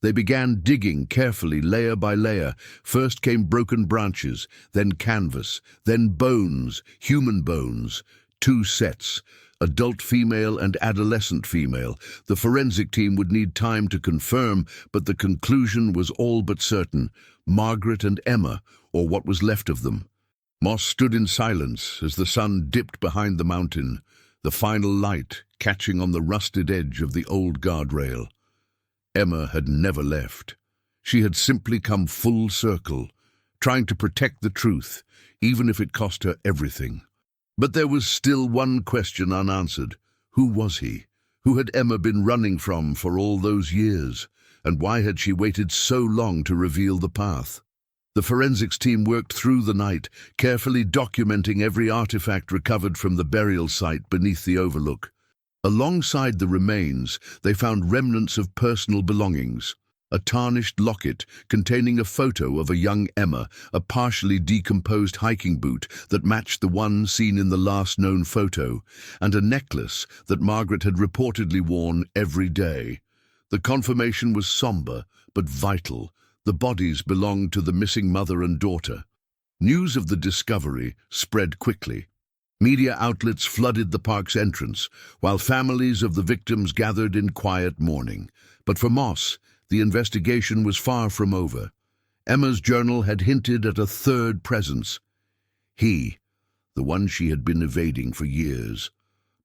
They began digging carefully, layer by layer. First came broken branches, then canvas, then bones, human bones, 2 sets, adult female and adolescent female. The forensic team would need time to confirm, but the conclusion was all but certain: Margaret and Emma, or what was left of them. Moss stood in silence as the sun dipped behind the mountain, the final light catching on the rusted edge of the old guardrail. Emma had never left. She had simply come full circle, trying to protect the truth, even if it cost her everything. But there was still one question unanswered. Who was he? Who had Emma been running from for all those years? And why had she waited so long to reveal the path? The forensics team worked through the night, carefully documenting every artifact recovered from the burial site beneath the overlook. Alongside the remains, they found remnants of personal belongings. A tarnished locket containing a photo of a young Emma, a partially decomposed hiking boot that matched the one seen in the last known photo, and a necklace that Margaret had reportedly worn every day. The confirmation was somber, but vital. The bodies belonged to the missing mother and daughter. News of the discovery spread quickly. Media outlets flooded the park's entrance, while families of the victims gathered in quiet mourning. But for Moss, the investigation was far from over. Emma's journal had hinted at a third presence. He, the one she had been evading for years.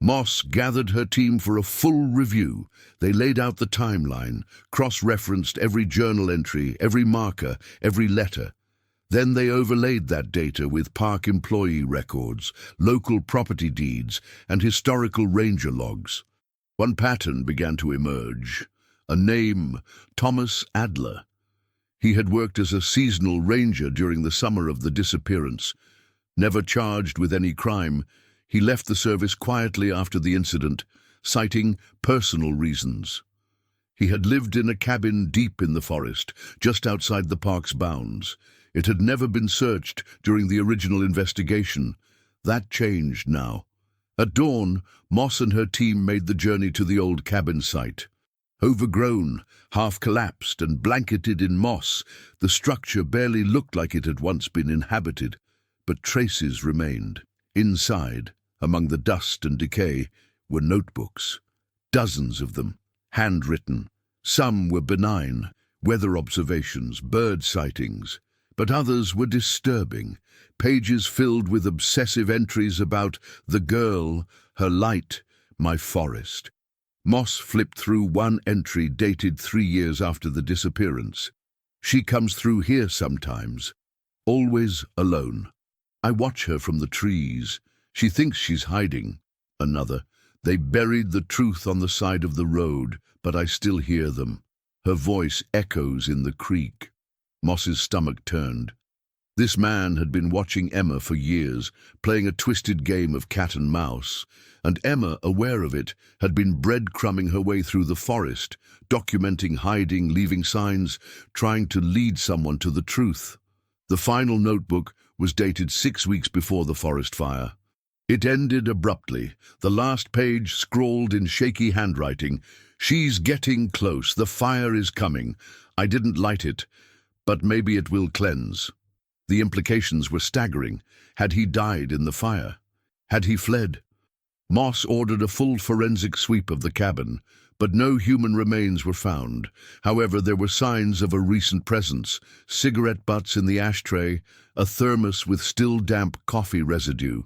Moss gathered her team for a full review. They laid out the timeline, cross-referenced every journal entry, every marker, every letter. Then they overlaid that data with park employee records, local property deeds, and historical ranger logs. One pattern began to emerge. A name: Thomas Adler. He had worked as a seasonal ranger during the summer of the disappearance. Never charged with any crime, he left the service quietly after the incident, citing personal reasons. He had lived in a cabin deep in the forest, just outside the park's bounds. It had never been searched during the original investigation. That changed now. At dawn, Moss and her team made the journey to the old cabin site. Overgrown, half-collapsed and blanketed in moss, the structure barely looked like it had once been inhabited, but traces remained. Inside, among the dust and decay, were notebooks. Dozens of them, handwritten. Some were benign, weather observations, bird sightings, but others were disturbing, pages filled with obsessive entries about the girl, her light, my forest. Moss flipped through one entry dated 3 years after the disappearance. She comes through here sometimes, always alone. I watch her from the trees. She thinks she's hiding. Another, they buried the truth on the side of the road, but I still hear them. Her voice echoes in the creek. Moss's stomach turned. This man had been watching Emma for years, playing a twisted game of cat and mouse, and Emma, aware of it, had been breadcrumbing her way through the forest, documenting hiding, leaving signs, trying to lead someone to the truth. The final notebook was dated 6 weeks before the forest fire. It ended abruptly, the last page scrawled in shaky handwriting. "She's getting close, the fire is coming. I didn't light it, but maybe it will cleanse." The implications were staggering. Had he died in the fire? Had he fled? Moss ordered a full forensic sweep of the cabin, but no human remains were found. However, there were signs of a recent presence: cigarette butts in the ashtray, a thermos with still damp coffee residue.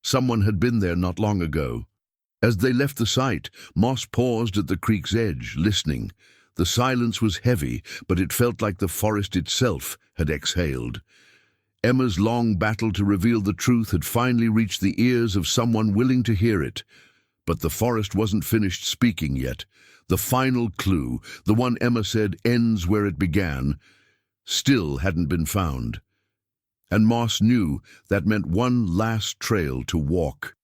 Someone had been there not long ago. As they left the site, Moss paused at the creek's edge, listening. The silence was heavy, but it felt like the forest itself had exhaled. Emma's long battle to reveal the truth had finally reached the ears of someone willing to hear it. But the forest wasn't finished speaking yet. The final clue, the one Emma said ends where it began, still hadn't been found. And Moss knew that meant one last trail to walk.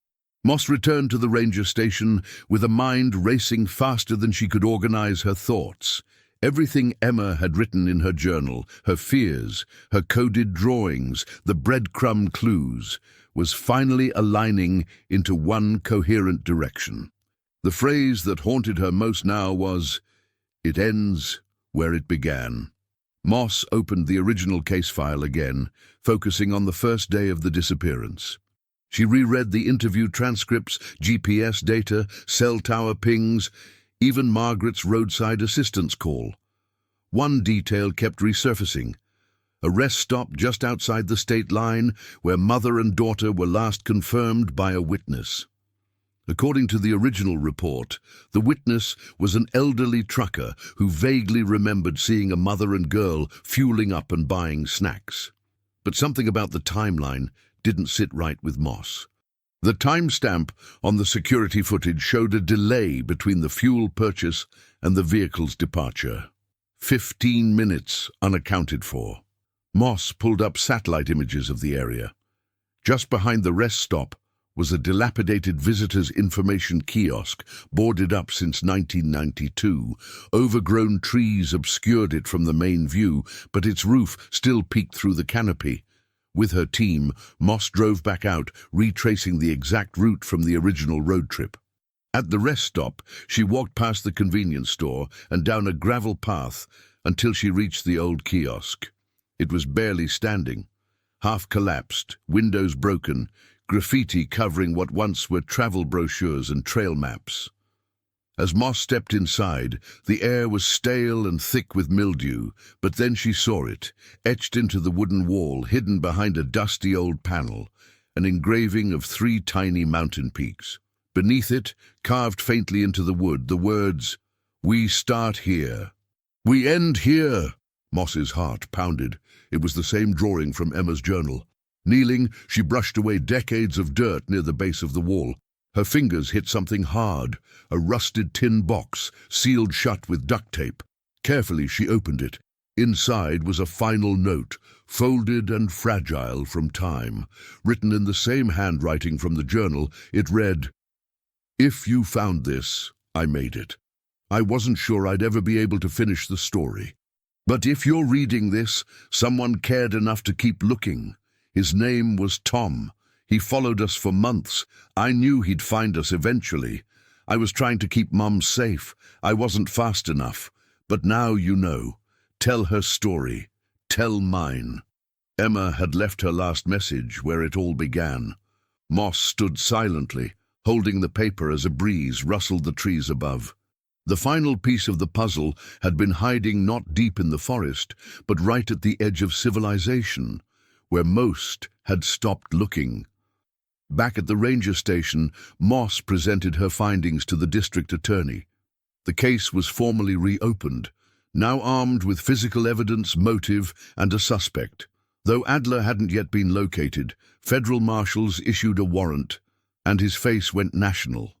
Moss returned to the ranger station with a mind racing faster than she could organize her thoughts. Everything Emma had written in her journal, her fears, her coded drawings, the breadcrumb clues, was finally aligning into one coherent direction. The phrase that haunted her most now was, "It ends where it began." Moss opened the original case file again, focusing on the first day of the disappearance. She reread the interview transcripts, GPS data, cell tower pings, even Margaret's roadside assistance call. One detail kept resurfacing: a rest stop just outside the state line where mother and daughter were last confirmed by a witness. According to the original report, the witness was an elderly trucker who vaguely remembered seeing a mother and girl fueling up and buying snacks. But something about the timeline didn't sit right with Moss. The timestamp on the security footage showed a delay between the fuel purchase and the vehicle's departure. 15 minutes unaccounted for. Moss pulled up satellite images of the area. Just behind the rest stop was a dilapidated visitor's information kiosk, boarded up since 1992. Overgrown trees obscured it from the main view, but its roof still peeked through the canopy. With her team, Moss drove back out, retracing the exact route from the original road trip. At the rest stop, she walked past the convenience store and down a gravel path until she reached the old kiosk. It was barely standing, half collapsed, windows broken, graffiti covering what once were travel brochures and trail maps. As Moss stepped inside, the air was stale and thick with mildew, but then she saw it, etched into the wooden wall, hidden behind a dusty old panel, an engraving of 3 tiny mountain peaks. Beneath it, carved faintly into the wood, the words, "We start here. We end here." Moss's heart pounded. It was the same drawing from Emma's journal. Kneeling, she brushed away decades of dirt near the base of the wall. Her fingers hit something hard, a rusted tin box, sealed shut with duct tape. Carefully, she opened it. Inside was a final note, folded and fragile from time. Written in the same handwriting from the journal, it read, "If you found this, I made it. I wasn't sure I'd ever be able to finish the story. But if you're reading this, someone cared enough to keep looking. His name was Tom. He followed us for months. I knew he'd find us eventually. I was trying to keep Mum safe. I wasn't fast enough. But now you know. Tell her story. Tell mine." Emma had left her last message where it all began. Moss stood silently, holding the paper as a breeze rustled the trees above. The final piece of the puzzle had been hiding not deep in the forest, but right at the edge of civilization, where most had stopped looking. Back at the ranger station, Moss presented her findings to the district attorney. The case was formally reopened, now armed with physical evidence, motive, and a suspect. Though Adler hadn't yet been located, federal marshals issued a warrant, and his face went national.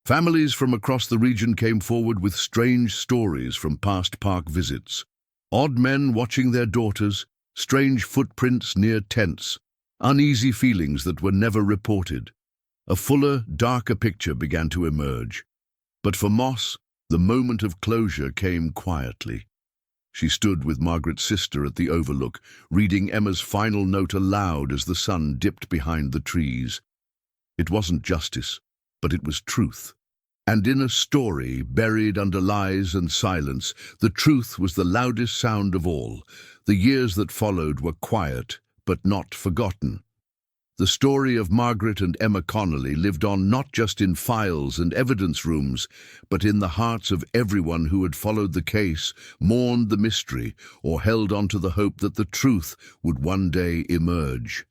Families from across the region came forward with strange stories from past park visits. Odd men watching their daughters, strange footprints near tents, uneasy feelings that were never reported. A fuller, darker picture began to emerge. But for Moss, the moment of closure came quietly. She stood with Margaret's sister at the overlook, reading Emma's final note aloud as the sun dipped behind the trees. It wasn't justice, but it was truth. And in a story buried under lies and silence, the truth was the loudest sound of all. The years that followed were quiet, but not forgotten. The story of Margaret and Emma Connolly lived on not just in files and evidence rooms, but in the hearts of everyone who had followed the case, mourned the mystery, or held on to the hope that the truth would one day emerge.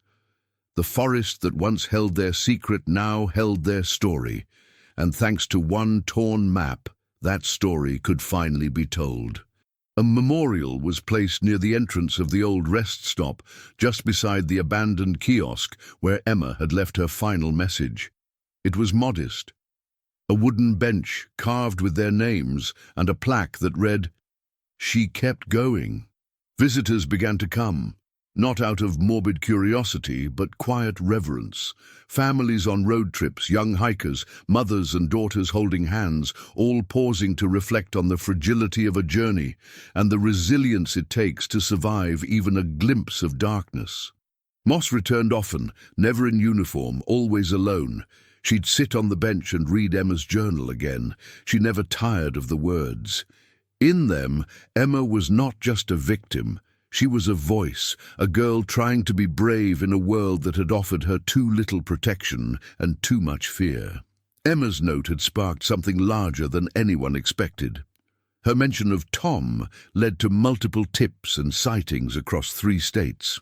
The forest that once held their secret now held their story, and thanks to one torn map, that story could finally be told. A memorial was placed near the entrance of the old rest stop, just beside the abandoned kiosk where Emma had left her final message. It was modest. A wooden bench carved with their names and a plaque that read, "She kept going." Visitors began to come, not out of morbid curiosity, but quiet reverence. Families on road trips, young hikers, mothers and daughters holding hands, all pausing to reflect on the fragility of a journey and the resilience it takes to survive even a glimpse of darkness. Moss returned often, never in uniform, always alone. She'd sit on the bench and read Emma's journal again. She never tired of the words. In them, Emma was not just a victim. She was a voice, a girl trying to be brave in a world that had offered her too little protection and too much fear. Emma's note had sparked something larger than anyone expected. Her mention of Tom led to multiple tips and sightings across 3 states.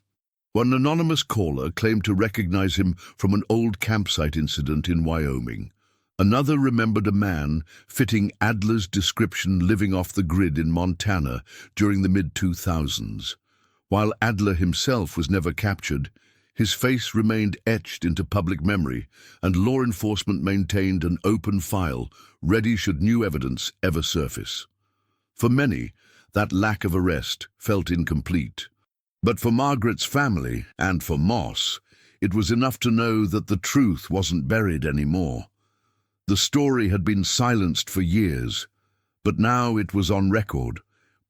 One anonymous caller claimed to recognize him from an old campsite incident in Wyoming. Another remembered a man fitting Adler's description living off the grid in Montana during the mid-2000s. While Adler himself was never captured, his face remained etched into public memory, and law enforcement maintained an open file, ready should new evidence ever surface. For many, that lack of arrest felt incomplete. But for Margaret's family, and for Moss, it was enough to know that the truth wasn't buried anymore. The story had been silenced for years, but now it was on record,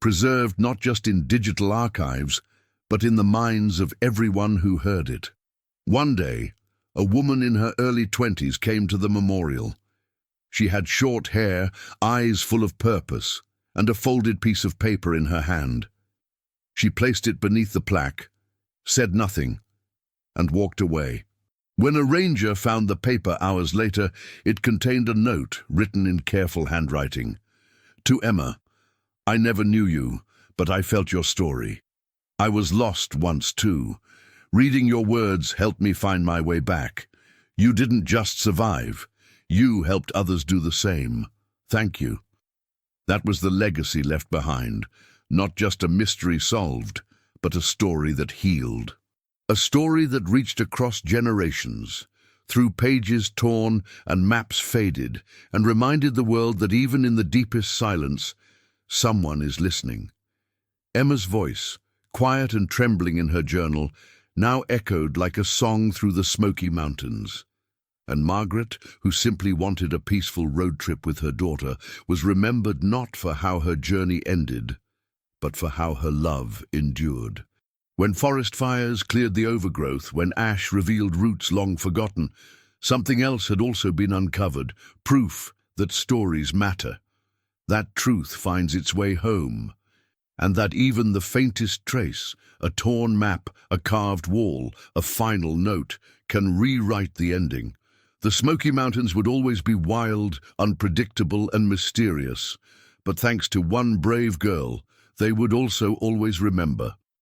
preserved not just in digital archives, but in the minds of everyone who heard it. One day, a woman in her early 20s came to the memorial. She had short hair, eyes full of purpose, and a folded piece of paper in her hand. She placed it beneath the plaque, said nothing, and walked away. When a ranger found the paper hours later, it contained a note written in careful handwriting. To Emma, "I never knew you, but I felt your story. I was lost once too. Reading your words helped me find my way back. You didn't just survive. You helped others do the same. Thank you." That was the legacy left behind, not just a mystery solved, but a story that healed. A story that reached across generations, through pages torn and maps faded, and reminded the world that even in the deepest silence, someone is listening. Emma's voice, quiet and trembling in her journal, now echoed like a song through the Smoky Mountains. And Margaret, who simply wanted a peaceful road trip with her daughter, was remembered not for how her journey ended, but for how her love endured. When forest fires cleared the overgrowth, when ash revealed roots long forgotten, something else had also been uncovered, proof that stories matter. That truth finds its way home, and that even the faintest trace, a torn map, a carved wall, a final note, can rewrite the ending. The Smoky Mountains would always be wild, unpredictable, and mysterious, but thanks to one brave girl, they would also always remember.